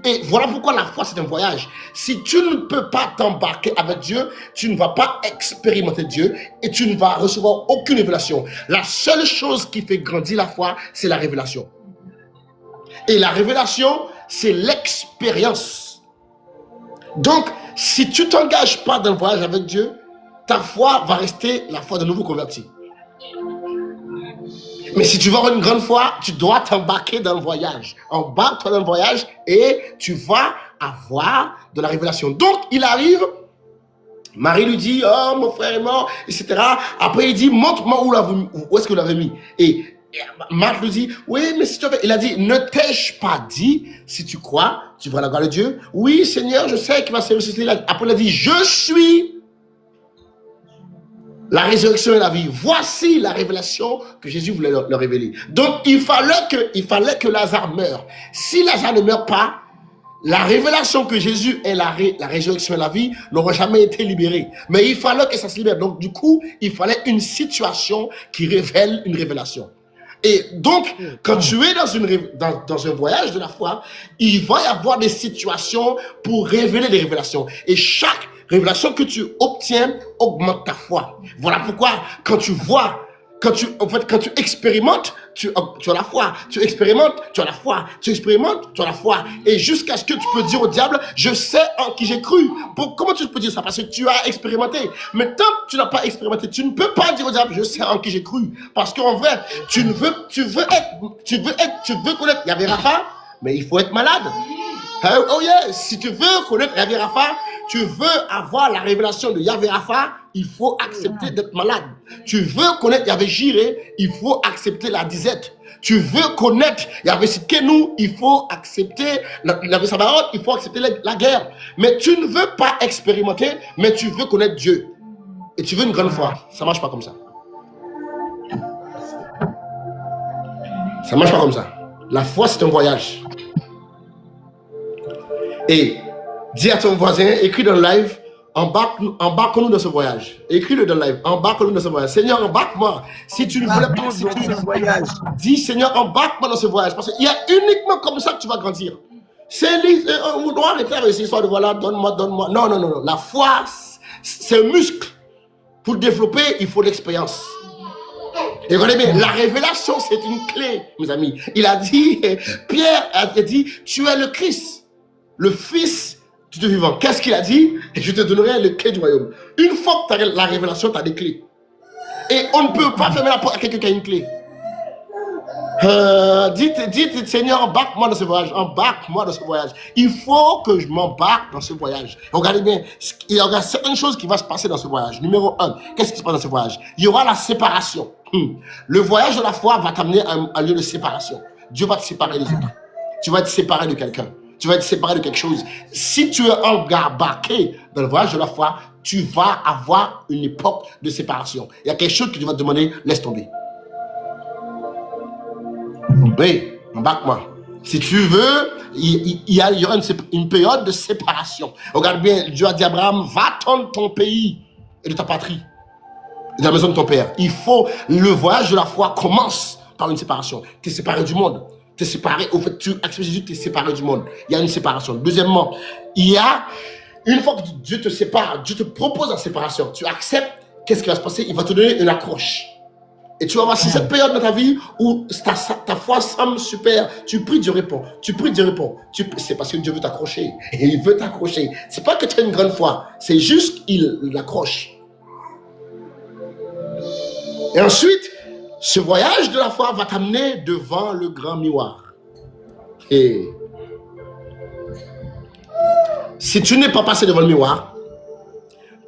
Et voilà pourquoi la foi c'est un voyage. Si tu ne peux pas t'embarquer avec Dieu, tu ne vas pas expérimenter Dieu et tu ne vas recevoir aucune révélation. La seule chose qui fait grandir la foi, c'est la révélation. Et la révélation, c'est l'expérience. Donc, si tu ne t'engages pas dans le voyage avec Dieu, ta foi va rester la foi de nouveau converti. Mais si tu veux avoir une grande foi, tu dois t'embarquer dans le voyage. Embarque-toi dans le voyage et tu vas avoir de la révélation. Donc, il arrive Marie lui dit, oh, mon frère est mort, etc. Après, il dit, montre-moi où est-ce que vous l'avez mis. Et Marthe lui dit, oui, mais si tu avais... Il a dit, ne t'ai-je pas dit, si tu crois, tu verras la gloire de Dieu. Oui, Seigneur, je sais qu'il va se ressusciter. Après, il a dit, je suis la résurrection et la vie. Voici la révélation que Jésus voulait leur révéler. Donc, il fallait que Lazare meure. Si Lazare ne meurt pas, la révélation que Jésus est la résurrection et la vie n'aura jamais été libérée. Mais il fallait que ça se libère. Donc, du coup, il fallait une situation qui révèle une révélation. Et donc, quand tu es dans un voyage de la foi, il va y avoir des situations pour révéler des révélations. Et chaque révélation que tu obtiens augmente ta foi. Voilà pourquoi, quand tu expérimentes, tu as la foi. Tu expérimentes, tu as la foi. Tu expérimentes, tu as la foi. Et jusqu'à ce que tu peux dire au diable, je sais en qui j'ai cru. Comment tu peux dire ça? Parce que tu as expérimenté. Mais tant que tu n'as pas expérimenté, tu ne peux pas dire au diable, je sais en qui j'ai cru. Parce qu'en vrai, tu veux connaître Yahvé Rapha, mais il faut être malade. Oh yeah, si tu veux connaître Yahvé Rapha, tu veux avoir la révélation de Yahvé Rapha, il faut accepter d'être malade. Tu veux connaître Yahvé Jireh, il faut accepter la disette. Tu veux connaître Yahvé Sidkenu, il faut accepter Yahvé Sabaoth, il faut accepter la guerre. Mais tu ne veux pas expérimenter, mais tu veux connaître Dieu. Et tu veux une grande foi. Ça ne marche pas comme ça. Ça ne marche pas comme ça. La foi, c'est un voyage. Et dis à ton voisin, écris dans le live, embarque-nous dans ce voyage. Écris-le dans le live, embarque-nous dans ce voyage. Seigneur, embarque-moi. Si tu ne voulais pas, si tu voyage, dis Seigneur, embarque-moi dans ce voyage. Parce qu'il y a uniquement comme ça que tu vas grandir. On doit arrêter avec cette histoire de voilà, donne-moi, donne-moi. Non, non, non, non. La foi, c'est un muscle. Pour le développer, il faut l'expérience. Et regardez bien, la révélation, c'est une clé, mes amis. Il a dit, Pierre a dit, tu es le Christ, le Fils du Dieu vivant. Qu'est-ce qu'il a dit? Et je te donnerai les clés du royaume. Une fois que tu as la révélation, tu as des clés. Et on ne peut pas fermer la porte à quelqu'un qui a une clé. Dites, Seigneur, embarque-moi dans ce voyage. Embarque-moi dans ce voyage. Il faut que je m'embarque dans ce voyage. Regardez bien, il y aura certaines choses qui vont se passer dans ce voyage. Numéro 1, qu'est-ce qui se passe dans ce voyage? Il y aura la séparation. Le voyage de la foi va t'amener à un lieu de séparation. Dieu va te séparer des autres. Tu vas être séparé de quelqu'un. Tu vas être séparé de quelque chose. Si tu es embarqué dans le voyage de la foi, tu vas avoir une époque de séparation. Il y a quelque chose que tu vas te demander, laisse tomber. Oui, embarque-moi. Si tu veux, il y aura une période de séparation. Regarde bien, Dieu a dit à Abraham, va-t'en de ton pays et de ta patrie, de la maison de ton père. Le voyage de la foi commence par une séparation. Tu es séparé du monde. Tu es séparé, au fait, tu acceptes Jésus, tu es séparé du monde. Il y a une séparation. Deuxièmement, une fois que Dieu te sépare, Dieu te propose la séparation. Tu acceptes, qu'est-ce qui va se passer? Il va te donner une accroche. Et tu vas voir, c'est cette période dans ta vie où ta foi semble super. Tu pries, Dieu répond. Tu pries, Dieu répond. C'est parce que Dieu veut t'accrocher. Et il veut t'accrocher. C'est pas que tu as une grande foi. C'est juste qu'il l'accroche. Et ensuite, ce voyage de la foi va t'amener devant le grand miroir. Et si tu n'es pas passé devant le miroir,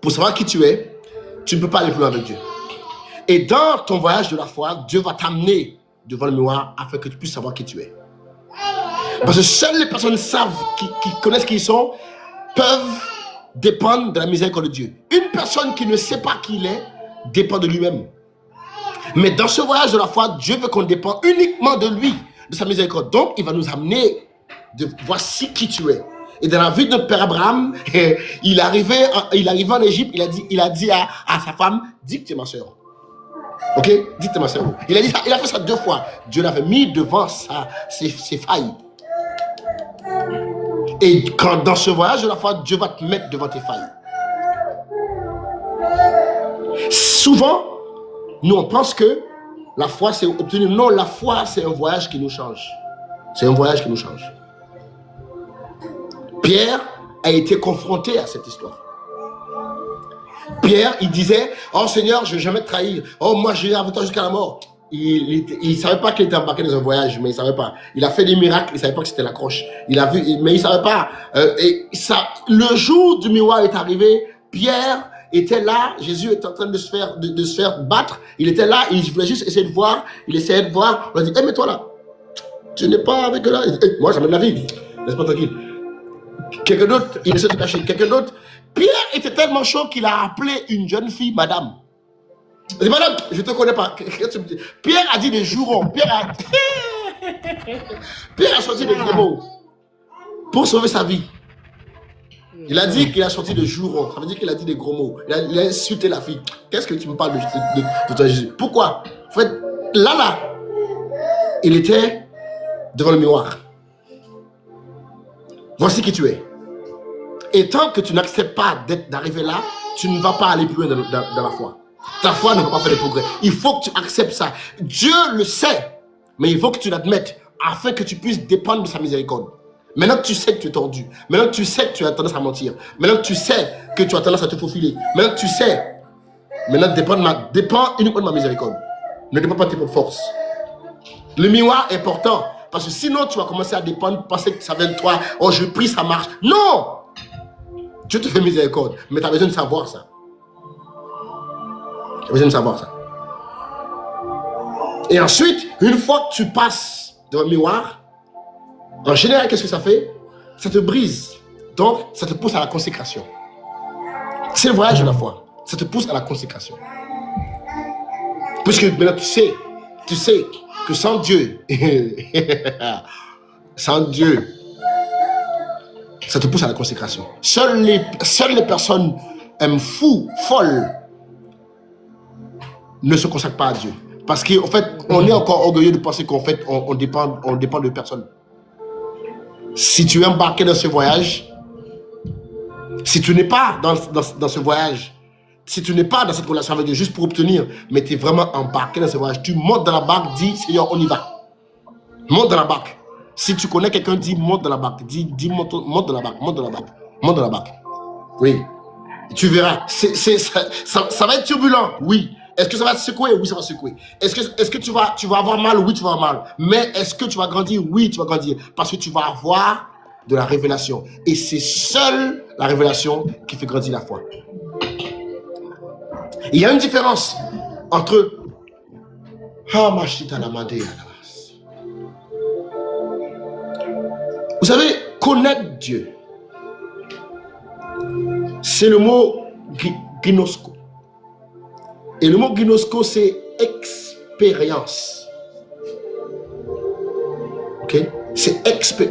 pour savoir qui tu es, tu ne peux pas aller plus loin avec Dieu. Et dans ton voyage de la foi, Dieu va t'amener devant le miroir afin que tu puisses savoir qui tu es. Parce que seules les personnes qui connaissent qui ils sont, peuvent dépendre de la miséricorde de Dieu. Une personne qui ne sait pas qui il est, dépend de lui-même. Mais dans ce voyage de la foi, Dieu veut qu'on dépende uniquement de lui, de sa miséricorde. Donc, il va nous amener de voici qui tu es. Et dans la vie de notre père Abraham, il arrivait en Égypte, il a dit à sa femme, dis que tu es ma soeur. Ok? Dis que tu es ma soeur. Il a fait ça 2 fois. Dieu l'avait mis devant ses failles. Et dans ce voyage de la foi, Dieu va te mettre devant tes failles. Souvent, nous on pense que la foi c'est obtenir. Non, la foi c'est un voyage qui nous change. C'est un voyage qui nous change. Pierre a été confronté à cette histoire. Pierre, il disait, oh Seigneur, je ne vais jamais te trahir. Oh, moi, je vais avec toi jusqu'à la mort. Il ne savait pas qu'il était embarqué dans un voyage, mais il ne savait pas. Il a fait des miracles, il ne savait pas que c'était l'accroche. Il a vu, mais il ne savait pas. Le jour du miroir est arrivé, Pierre était là, Jésus était en train de se faire battre, il était là, il voulait juste essayer de voir, il essayait de voir, on a dit, hey, mets-toi là, tu n'es pas avec eux là, hey, moi j'amène la vie, laisse-moi tranquille. Quelqu'un d'autre, il essaie de cacher, quelqu'un d'autre, Pierre était tellement chaud qu'il a appelé une jeune fille, madame. Il dit, madame, je ne te connais pas. Pierre a dit des jurons, Pierre a sorti des gros mots pour sauver sa vie. Il a dit qu'il a sorti des jurons, ça veut dire qu'il a dit des gros mots. Il a insulté la fille. Qu'est-ce que tu me parles de toi, Jésus? Pourquoi? En fait, là, il était devant le miroir. Voici qui tu es. Et tant que tu n'acceptes pas d'arriver là, tu ne vas pas aller plus loin dans la foi. Ta foi ne va pas faire de progrès. Il faut que tu acceptes ça. Dieu le sait, mais il faut que tu l'admettes afin que tu puisses dépendre de sa miséricorde. Maintenant que tu sais que tu es tordu, maintenant que tu sais que tu as tendance à mentir, maintenant que tu sais que tu as tendance à te faufiler, maintenant que tu sais, maintenant dépend uniquement de ma miséricorde. Ne dépend pas de tes propres forces. Le miroir est important, parce que sinon tu vas commencer à dépendre, penser que ça vient de toi, oh je prie, ça marche. Non! Dieu te fait miséricorde, mais tu as besoin de savoir ça. Tu as besoin de savoir ça. Et ensuite, une fois que tu passes devant le miroir, en général, qu'est-ce que ça fait? Ça te brise. Donc, ça te pousse à la consécration. C'est le voyage de la foi. Ça te pousse à la consécration. Puisque maintenant, tu sais que sans Dieu, sans Dieu, ça te pousse à la consécration. Seules les personnes folles ne se consacrent pas à Dieu. Parce qu'en fait, on est encore orgueilleux de penser qu'en fait, on dépend de personne. Si tu es embarqué dans ce voyage, si tu n'es pas dans ce voyage, si tu n'es pas dans cette relation avec Dieu juste pour obtenir, mais tu es vraiment embarqué dans ce voyage, tu montes dans la barque, dis Seigneur, on y va. Monte dans la barque. Si tu connais quelqu'un, dis monte dans la barque. Dis monte dans la barque, monte dans la barque, monte dans la barque. Oui. Et tu verras. Ça va être turbulent, oui. Est-ce que ça va te secouer? Oui, ça va secouer. Est-ce que tu vas avoir mal? Oui, tu vas avoir mal. Mais est-ce que tu vas grandir? Oui, tu vas grandir. Parce que tu vas avoir de la révélation. Et c'est seule la révélation qui fait grandir la foi. Il y a une différence entre vous savez, connaître Dieu, c'est le mot ginosko. Et le mot ginosko, c'est expérience. Ok? C'est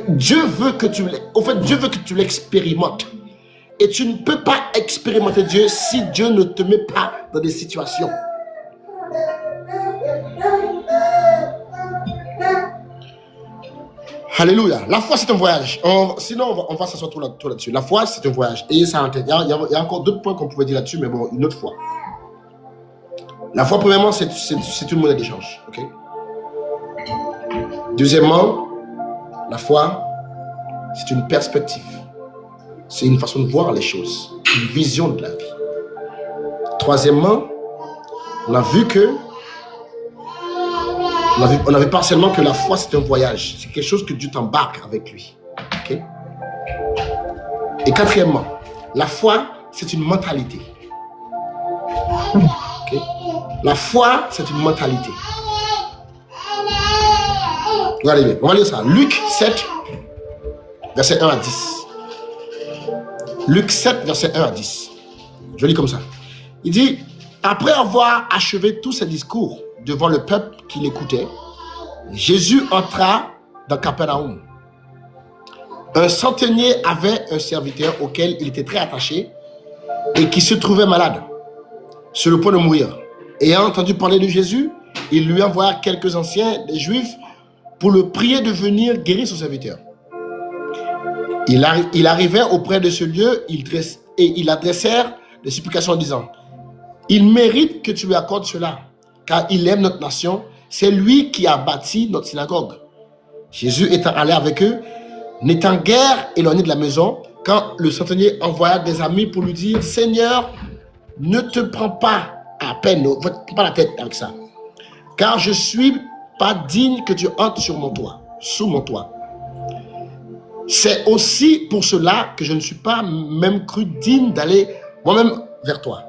Dieu veut que tu l'expérimentes. Et tu ne peux pas expérimenter Dieu si Dieu ne te met pas dans des situations. Alléluia. La foi, c'est un voyage. Sinon, on va s'asseoir tout là-dessus. La foi, c'est un voyage. Et ça, il y a encore d'autres points qu'on pouvait dire là-dessus, mais bon, une autre fois. La foi, premièrement, c'est une monnaie d'échange. Okay? Deuxièmement, la foi, c'est une perspective. C'est une façon de voir les choses, une vision de la vie. Troisièmement, on a vu pas seulement que la foi, c'est un voyage. C'est quelque chose que Dieu t'embarque avec lui. Okay? Et quatrièmement, la foi, c'est une mentalité. Okay? La foi, c'est une mentalité. Regardez bien, on va lire ça. Luc 7, verset 1 à 10. Luc 7, verset 1 à 10. Je lis comme ça. Il dit, après avoir achevé tous ses discours devant le peuple qui l'écoutait, Jésus entra dans Capernaum. Un centenier avait un serviteur auquel il était très attaché et qui se trouvait malade, sur le point de mourir. Ayant entendu parler de Jésus, il lui envoya quelques anciens des Juifs pour le prier de venir guérir son serviteur. Il arrivait auprès de ce lieu et ils adressèrent des supplications en disant, « Il mérite que tu lui accordes cela, car il aime notre nation. C'est lui qui a bâti notre synagogue. » Jésus étant allé avec eux, n'étant guère éloigné de la maison, quand le centenier envoya des amis pour lui dire, « Seigneur, ne te prends pas à peine, ne prends pas la tête avec ça, car je ne suis pas digne que tu entres sous mon toit. C'est aussi pour cela que je ne suis pas même cru digne d'aller moi-même vers toi.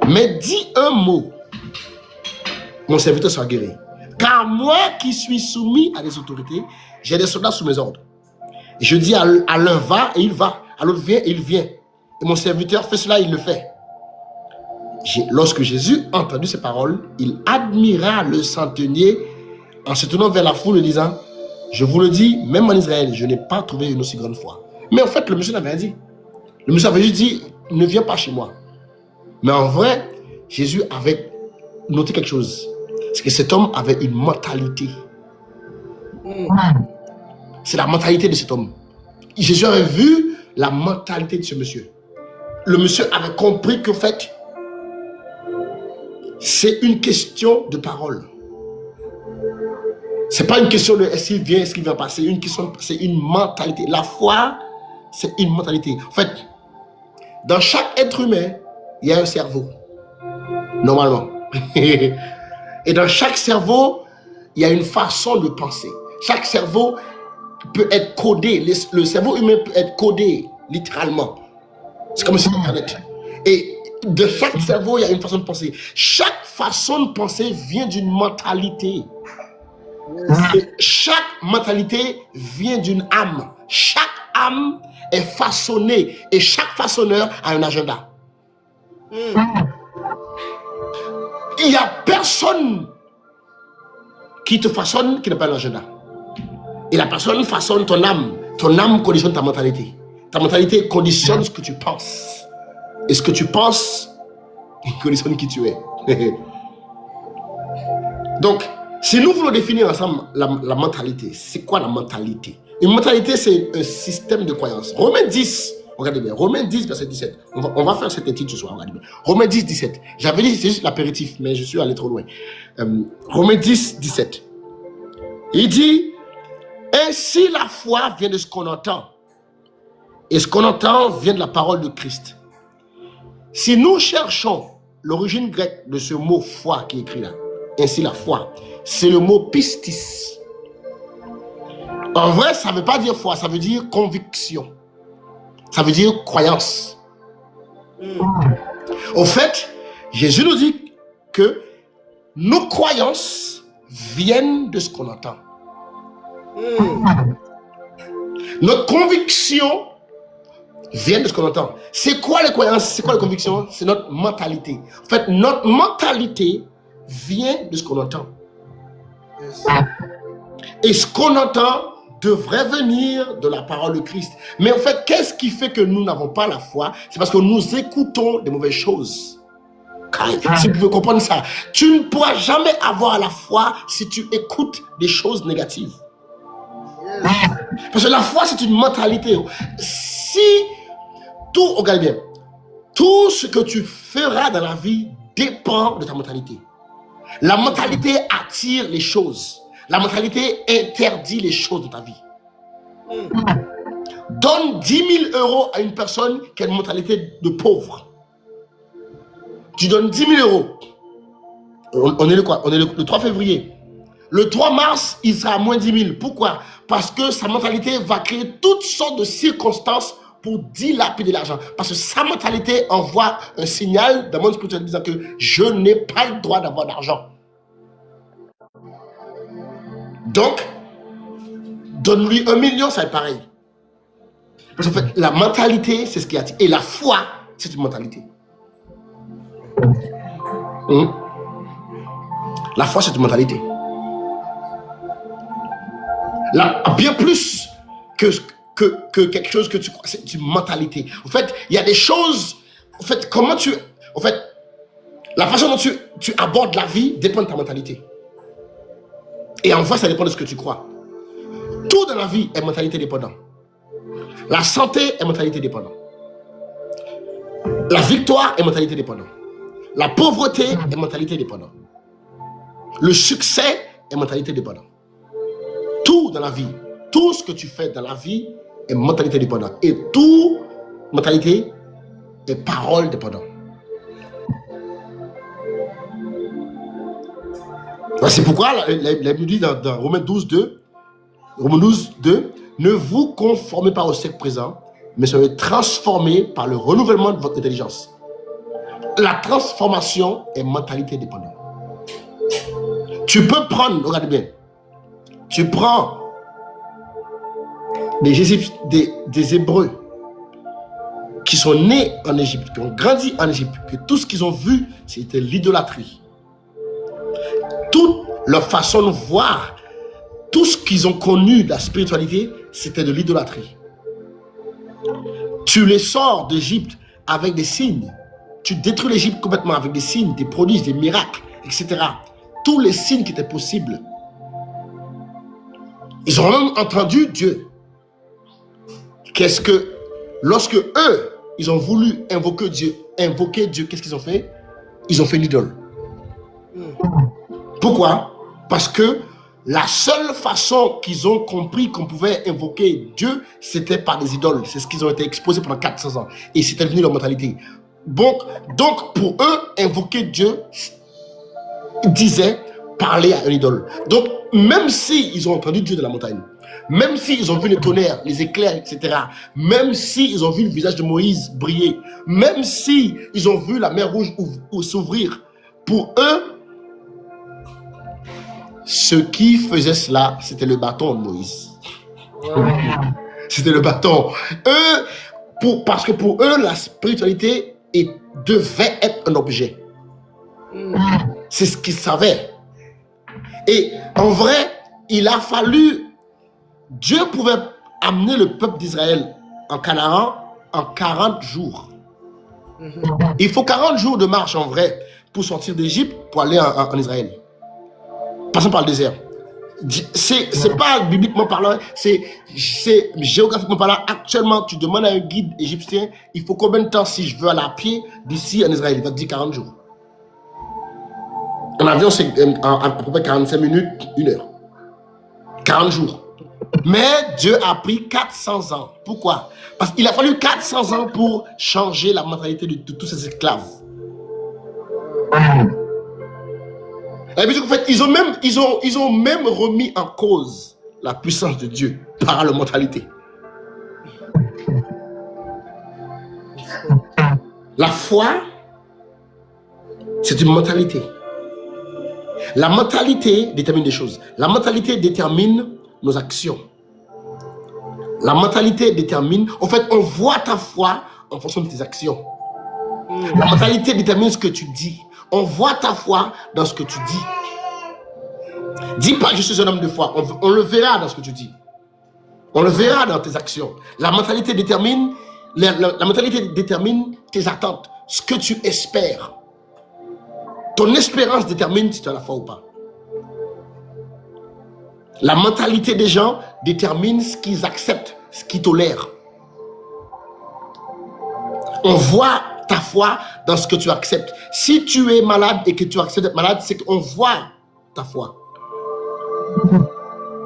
Mais dis un mot, mon serviteur sera guéri. Car moi qui suis soumis à des autorités, j'ai des soldats sous mes ordres. Et je dis à l'un va et il va, à l'autre vient et il vient. Et mon serviteur fait cela, il le fait. Lorsque Jésus entendu ces paroles, il admira le centenier en se tournant vers la foule et disant, je vous le dis, même en Israël, je n'ai pas trouvé une aussi grande foi. Mais en fait, le monsieur n'avait rien dit. Le monsieur avait juste dit, ne viens pas chez moi. Mais en vrai, Jésus avait noté quelque chose. C'est que cet homme avait une mentalité. C'est la mentalité de cet homme. Jésus avait vu la mentalité de ce monsieur. Le monsieur avait compris que, en fait, c'est une question de parole. C'est pas une question de est-ce qu'il vient, est-ce qu'il vient pas. C'est une question, c'est une mentalité. La foi, c'est une mentalité. En fait, dans chaque être humain, il y a un cerveau. Normalement. Et dans chaque cerveau, il y a une façon de penser. Chaque cerveau peut être codé. Le cerveau humain peut être codé, littéralement. C'est comme sur Internet. Et de chaque cerveau, il y a une façon de penser. Chaque façon de penser vient d'une mentalité. Et chaque mentalité vient d'une âme. Chaque âme est façonnée. Et chaque façonneur a un agenda. Il n'y a personne qui te façonne qui n'a pas un agenda. Et la personne façonne ton âme. Ton âme conditionne ta mentalité. Ta mentalité conditionne ce que tu penses. Et ce que tu penses conditionne qui tu es. Donc, si nous voulons définir ensemble la mentalité, c'est quoi la mentalité? Une mentalité, c'est un système de croyance. Romains 10, regardez bien, Romains 10, verset 17. On va faire cette étude ce soir, regardez bien. Romains 10, 17. J'avais dit, c'est juste l'apéritif, mais je suis allé trop loin. Romains 10, 17. Il dit, ainsi la foi vient de ce qu'on entend. Et ce qu'on entend vient de la parole de Christ. Si nous cherchons l'origine grecque de ce mot foi qui est écrit là, ainsi la foi, c'est le mot pistis. En vrai, ça ne veut pas dire foi, ça veut dire conviction. Ça veut dire croyance. Au fait, Jésus nous dit que nos croyances viennent de ce qu'on entend. Notre conviction vient de ce qu'on entend. C'est quoi les croyances? C'est quoi les convictions? C'est notre mentalité. En fait, notre mentalité vient de ce qu'on entend. Et ce qu'on entend devrait venir de la parole de Christ. Mais en fait, qu'est-ce qui fait que nous n'avons pas la foi? C'est parce que nous écoutons des mauvaises choses. Si vous pouvez comprendre ça, tu ne pourras jamais avoir la foi si tu écoutes des choses négatives. Parce que la foi, c'est une mentalité. Si tout, regarde bien, tout ce que tu feras dans la vie dépend de ta mentalité. La mentalité attire les choses. La mentalité interdit les choses de ta vie. Donne 10 000 € à une personne qui a une mentalité de pauvre. Tu donnes 10 000 €. On est le quoi? On est le 3 février. Le 3 mars, il sera à moins 10 000. Pourquoi? Parce que sa mentalité va créer toutes sortes de circonstances pour dilapider l'argent. Parce que sa mentalité envoie un signal dans le monde spirituel disant que je n'ai pas le droit d'avoir d'argent. Donc, donne-lui 1 million, ça va être pareil. Parce qu'en fait, la mentalité, c'est ce qui attire. Et la foi, c'est une mentalité. La foi, c'est une mentalité. Là, bien plus que quelque chose que tu crois, c'est une mentalité. En fait, il y a des choses. En fait, comment tu. En fait, la façon dont tu abordes la vie dépend de ta mentalité. Et en fait, ça dépend de ce que tu crois. Tout dans la vie est mentalité dépendant. La santé est mentalité dépendant. La victoire est mentalité dépendant. La pauvreté est mentalité dépendant. Le succès est mentalité dépendant. Tout dans la vie, tout ce que tu fais dans la vie est mentalité dépendant. Et tout mentalité est parole dépendant. C'est pourquoi la Bible dit dans Romains 12, 2, ne vous conformez pas au siècle présent, mais soyez transformés par le renouvellement de votre intelligence. la transformation est mentalité dépendante. Tu peux prendre, regardez bien, tu prends des Hébreux qui sont nés en Égypte, qui ont grandi en Égypte, que tout ce qu'ils ont vu, c'était l'idolâtrie. Toute leur façon de voir, tout ce qu'ils ont connu de la spiritualité, c'était de l'idolâtrie. Tu les sors d'Égypte avec des signes. Tu détruis l'Égypte complètement avec des signes, des prodiges, des miracles, etc. Tous les signes qui étaient possibles. Ils ont même entendu Dieu. Qu'est-ce que, lorsque eux, ils ont voulu invoquer Dieu, qu'est-ce qu'ils ont fait? Ils ont fait une idole. Pourquoi? Parce que la seule façon qu'ils ont compris qu'on pouvait invoquer Dieu, c'était par des idoles. C'est ce qu'ils ont été exposés pendant 400 ans. Et c'était devenu leur mentalité. Donc pour eux, invoquer Dieu disait parler à une idole. Donc, même s'ils ont entendu Dieu de la montagne, même s'ils ont vu les tonnerres, les éclairs, etc., même s'ils ont vu le visage de Moïse briller, même s'ils ont vu la mer rouge s'ouvrir, pour eux, ce qui faisait cela, c'était le bâton de Moïse. C'était le bâton. Parce que pour eux, la spiritualité devait être un objet. C'est ce qu'ils savaient. Et en vrai, il a fallu... Dieu pouvait amener le peuple d'Israël en Canaan en 40 jours. Il faut 40 jours de marche en vrai pour sortir d'Égypte, pour aller en Israël. Passons par le désert. C'est pas bibliquement parlant, c'est géographiquement parlant. Actuellement, tu demandes à un guide égyptien, il faut combien de temps si je veux aller à pied d'ici en Israël? Il va te dire 40 jours. En avion, c'est à peu près 45 minutes, 1 heure. 40 jours. Mais Dieu a pris 400 ans. Pourquoi? Parce qu'il a fallu 400 ans pour changer la mentalité de tous ces esclaves. Et puis, en fait, ils ont même remis en cause la puissance de Dieu par leur mentalité. La foi, c'est une mentalité. La mentalité détermine des choses. La mentalité détermine nos actions. La mentalité détermine... En fait, on voit ta foi en fonction de tes actions. La mentalité détermine ce que tu dis. On voit ta foi dans ce que tu dis. Dis pas je suis un homme de foi. On le verra dans ce que tu dis. On le verra dans tes actions. La mentalité détermine tes attentes. Ce que tu espères. Ton espérance détermine si tu as la foi ou pas. La mentalité des gens détermine ce qu'ils acceptent, ce qu'ils tolèrent. On voit ta foi dans ce que tu acceptes. Si tu es malade et que tu acceptes d'être malade, c'est qu'on voit ta foi.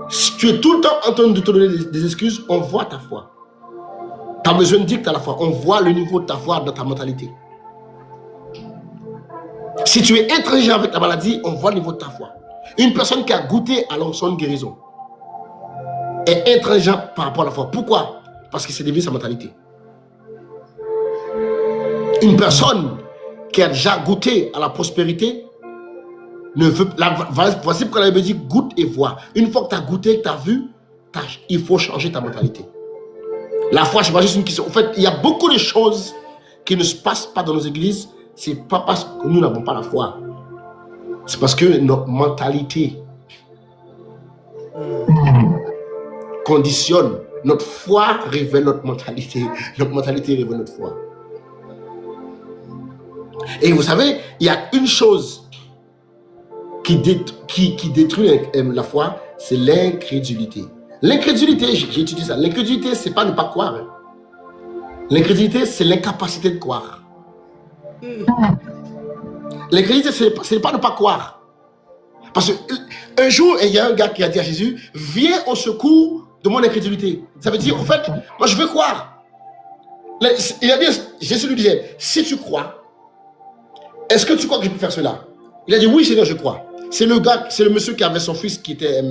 Si tu es tout le temps en train de te donner des excuses, on voit ta foi. Tu as besoin de dire que tu as la foi. On voit le niveau de ta foi dans ta mentalité. Si tu es intransigeant avec la maladie, on voit le niveau de ta foi. Une personne qui a goûté à l'onction de guérison est intransigeante par rapport à la foi. Pourquoi? Parce que c'est devenu sa mentalité. Une personne qui a déjà goûté à la prospérité ne veut... Voici pourquoi la Bible dit goûte et vois. Une fois que tu as goûté, que tu as vu, il faut changer ta mentalité. La foi, c'est pas juste une question. En fait, il y a beaucoup de choses qui ne se passent pas dans nos églises. C'est pas parce que nous n'avons pas la foi. C'est parce que notre mentalité conditionne. Notre foi révèle notre mentalité. Notre mentalité révèle notre foi. Et vous savez, il y a une chose qui détruit la foi, c'est l'incrédulité. L'incrédulité, j'ai étudié ça. L'incrédulité, c'est pas ne pas croire. L'incrédulité, c'est l'incapacité de croire. L'incrédulité, c'est pas ne pas croire. Parce qu'un jour, il y a un gars qui a dit à Jésus, viens au secours de mon incrédulité. Ça veut dire, en fait, moi je veux croire. Il a dit, Jésus lui disait, si tu crois, est-ce que tu crois que je peux faire cela? Il a dit, oui Seigneur, je crois. C'est le gars, c'est le monsieur qui avait son fils qui était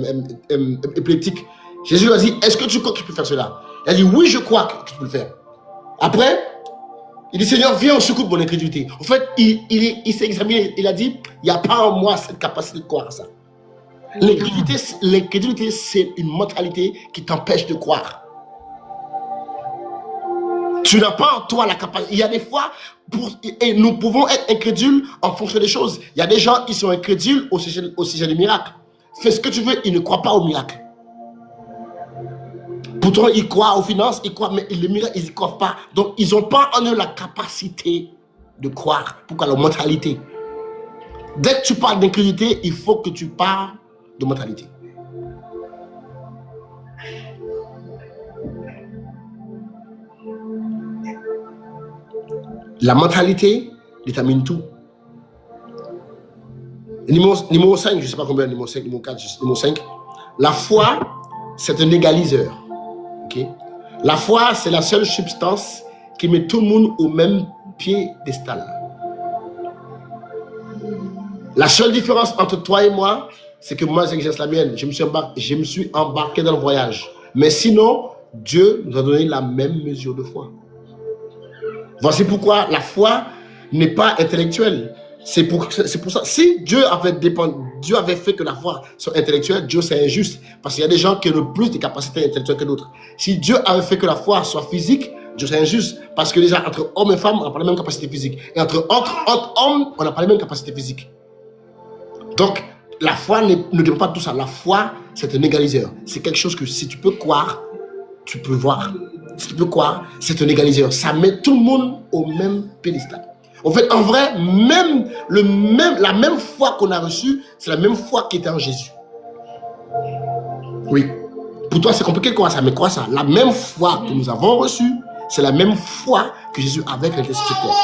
épileptique. Jésus lui a dit, est-ce que tu crois que je peux faire cela? Il a dit, oui, je crois que tu peux le faire. Après, Il dit, Seigneur, viens au secours de mon incrédulité. En fait, il s'est examiné, il a dit, il n'y a pas en moi cette capacité de croire à ça. L'incrédulité, c'est une mentalité qui t'empêche de croire. Tu n'as pas en toi la capacité. Il y a des fois, et nous pouvons être incrédules en fonction des choses. Il y a des gens qui sont incrédules au sujet des miracles. Fais ce que tu veux, ils ne croient pas au miracle. Pourtant, ils croient aux finances, ils croient, mais les miracles, ils n'y croient pas. Donc, ils n'ont pas en eux la capacité de croire. Pourquoi leur mentalité? Dès que tu parles d'incrédulité, il faut que tu parles de mentalité. La mentalité détermine tout. Numéro 5, je ne sais pas combien, numéro 5, numéro 4, numéro 5. La foi, c'est un égaliseur. Okay? La foi, c'est la seule substance qui met tout le monde au même piédestal. La seule différence entre toi et moi, c'est que moi, j'exerce la mienne. Je me suis embarqué dans le voyage. Mais sinon, Dieu nous a donné la même mesure de foi. Voici pourquoi la foi n'est pas intellectuelle. C'est pour ça. Si Dieu avait fait que la foi soit intellectuelle, Dieu c'est injuste. Parce qu'il y a des gens qui ont plus de capacités intellectuelles que d'autres. Si Dieu avait fait que la foi soit physique, Dieu c'est injuste. Parce que déjà, entre hommes et femmes, on n'a pas la même capacité physique. Et entre hommes, on n'a pas la même capacité physique. Donc, la foi ne dépend pas de tout ça. La foi, c'est un égaliseur. C'est quelque chose que si tu peux croire, tu peux voir. Si tu peux croire, c'est un égaliseur. Ça met tout le monde au même pédestal. En fait, en vrai, la même foi qu'on a reçue, c'est la même foi qui était en Jésus. Oui. Pour toi, c'est compliqué de croire ça, mais crois ça. La même foi que nous avons reçue, c'est la même foi que Jésus avait avec les sur terre.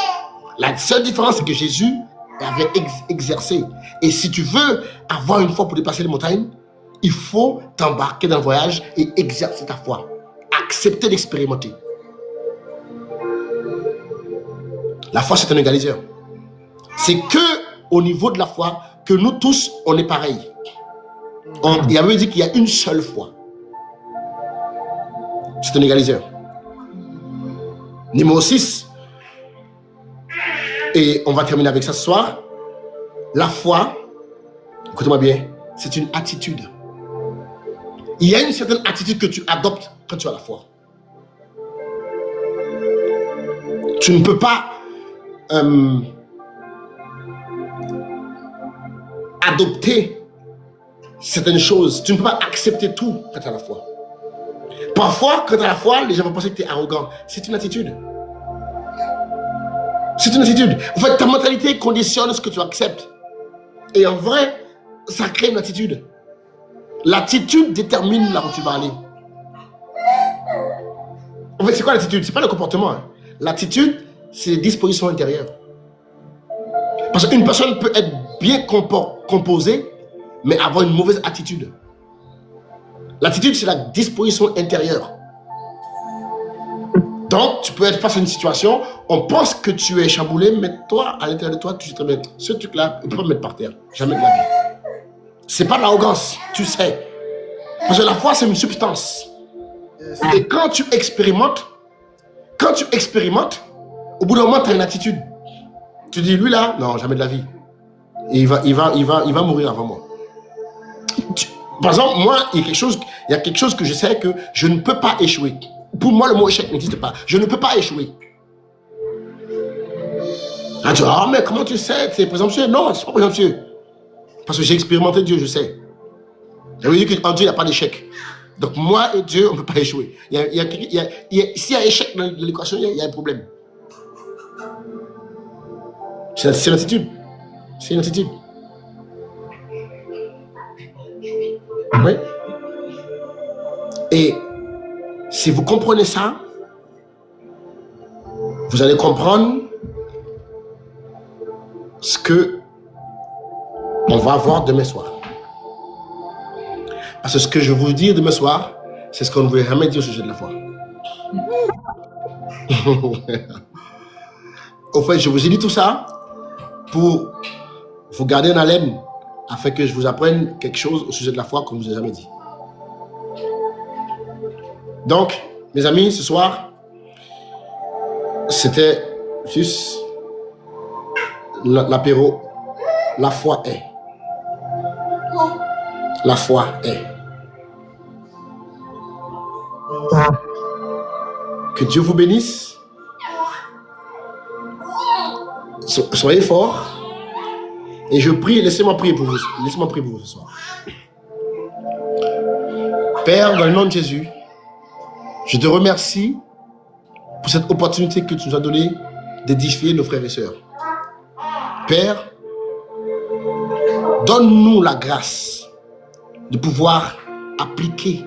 La seule différence, c'est que Jésus avait exercé. Et si tu veux avoir une foi pour dépasser les montagnes, il faut t'embarquer dans le voyage et exercer ta foi. Accepter d'expérimenter. La foi, c'est un égaliseur. C'est que au niveau de la foi que nous tous, on est pareil. Il y avait dit qu'il y a une seule foi. C'est un égaliseur. Numéro 6. Et on va terminer avec ça ce soir. La foi, écoutez-moi bien, c'est une attitude. Il y a une certaine attitude que tu adoptes quand tu as la foi. Tu ne peux pas adopter certaines choses. Tu ne peux pas accepter tout quand tu as la foi. Parfois, quand tu as la foi, les gens vont penser que tu es arrogant. C'est une attitude. C'est une attitude. En fait, ta mentalité conditionne ce que tu acceptes. Et en vrai, ça crée une attitude. L'attitude détermine là où tu vas aller. En fait, c'est quoi l'attitude? C'est pas le comportement. Hein. L'attitude, c'est les dispositions intérieures. Parce qu'une personne peut être bien composée, mais avoir une mauvaise attitude. L'attitude, c'est la disposition intérieure. Donc, tu peux être face à une situation, on pense que tu es chamboulé, mais toi, à l'intérieur de toi, tu sais très bien, ce truc-là, on ne peut pas me mettre par terre. Jamais de la vie. C'est pas de l'arrogance, tu sais. Parce que la foi, c'est une substance. Et quand tu expérimentes, au bout d'un moment, tu as une attitude. Tu dis, lui là, non, jamais de la vie. Et il va mourir avant moi. Par exemple, moi, il y a quelque chose que je sais que je ne peux pas échouer. Pour moi, le mot échec n'existe pas. Je ne peux pas échouer. Ah, tu dis, ah, mais comment tu sais? C'est présomptueux? Non, c'est pas présomptueux. Parce que j'ai expérimenté Dieu, je sais. Ça veut dire qu'en Dieu, il n'y a pas d'échec. Donc, moi et Dieu, on ne peut pas échouer. S'il y a échec dans l'équation, il y a un problème. C'est une attitude. C'est une attitude. Oui. Et si vous comprenez ça, vous allez comprendre ce que on va voir demain soir. Parce que ce que je vais vous dire demain soir, c'est ce qu'on ne voulait jamais dire au sujet de la foi. Au fait, je vous ai dit tout ça pour vous garder en haleine, afin que je vous apprenne quelque chose au sujet de la foi qu'on ne vous a jamais dit. Donc, mes amis, ce soir, c'était Juste l'apéro. La foi est. La foi est. Que Dieu vous bénisse. Soyez forts. Et je prie, laissez-moi prier pour vous. Laissez-moi prier pour vous ce soir. Père, dans le nom de Jésus, je te remercie pour cette opportunité que tu nous as donnée d'édifier nos frères et sœurs. Père, donne-nous la grâce de pouvoir appliquer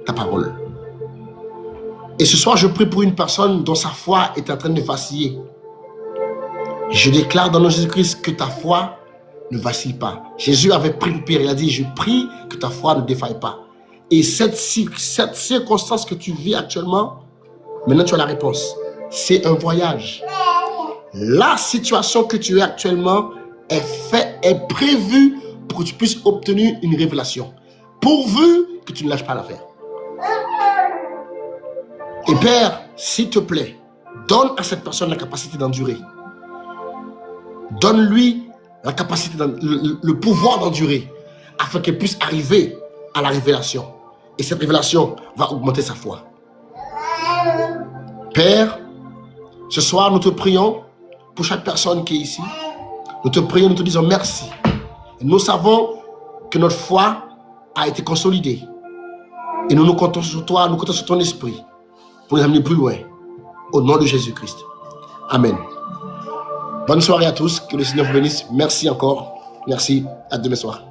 ta parole. Et ce soir, je prie pour une personne dont sa foi est en train de vaciller. Je déclare dans le nom de Jésus-Christ que ta foi ne vacille pas. Jésus avait prié pour Pierre, il a dit, je prie que ta foi ne défaille pas. Et cette circonstance que tu vis actuellement, maintenant tu as la réponse. C'est un voyage. La situation que tu es actuellement est prévue pour que tu puisses obtenir une révélation. Pourvu que tu ne lâches pas l'affaire. Et Père, s'il te plaît, donne à cette personne la capacité d'endurer. Donne-lui la capacité, le pouvoir d'endurer, afin qu'elle puisse arriver à la révélation. Et cette révélation va augmenter sa foi. Père, ce soir, nous te prions pour chaque personne qui est ici. Nous te prions, nous te disons merci. Et nous savons que notre foi a été consolidée. Et nous comptons sur toi, nous comptons sur ton esprit pour nous amener plus loin. Au nom de Jésus-Christ. Amen. Bonne soirée à tous. Que le Seigneur vous bénisse. Merci encore. Merci. À demain soir.